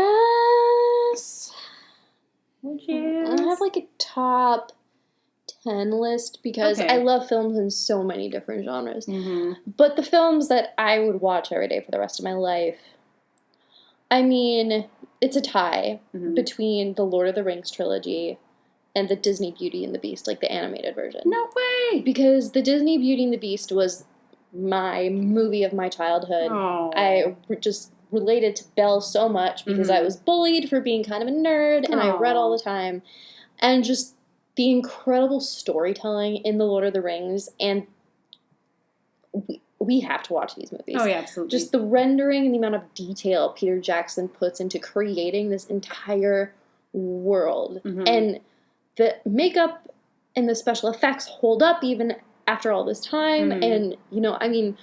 Yes. I have like a top 10 list because I love films in so many different genres. Mm-hmm. But the films that I would watch every day for the rest of my life, I mean, it's a tie between the Lord of the Rings trilogy and the Disney Beauty and the Beast, like the animated version. No way! Because the Disney Beauty and the Beast was my movie of my childhood. Aww. I just related to Belle so much because I was bullied for being kind of a nerd and I read all the time. And just the incredible storytelling in The Lord of the Rings, and we have to watch these movies. Oh, yeah, absolutely. Just the rendering and the amount of detail Peter Jackson puts into creating this entire world. Mm-hmm. And the makeup and the special effects hold up even after all this time. Mm-hmm. And, you know, I mean,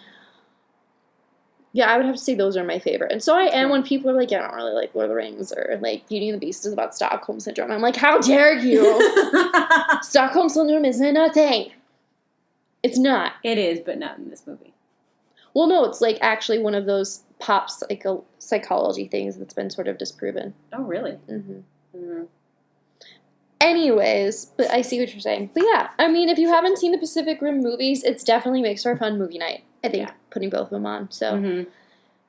yeah, I would have to say those are my favorite. And so I am when people are like, yeah, I don't really like Lord of the Rings, or like Beauty and the Beast is about Stockholm Syndrome. I'm like, how dare you? Stockholm Syndrome isn't a thing. It's not. It is, but not in this movie. Well, no, it's like actually one of those pop psychology things that's been sort of disproven. Oh, really? Mm-hmm. Mm-hmm. Anyways, but I see what you're saying. But yeah, I mean, if you haven't seen the Pacific Rim movies, it definitely makes for a fun movie night, I think, putting both of them on. So,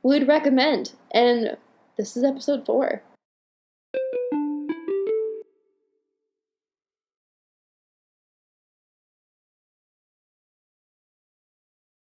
would recommend. And this is episode 4.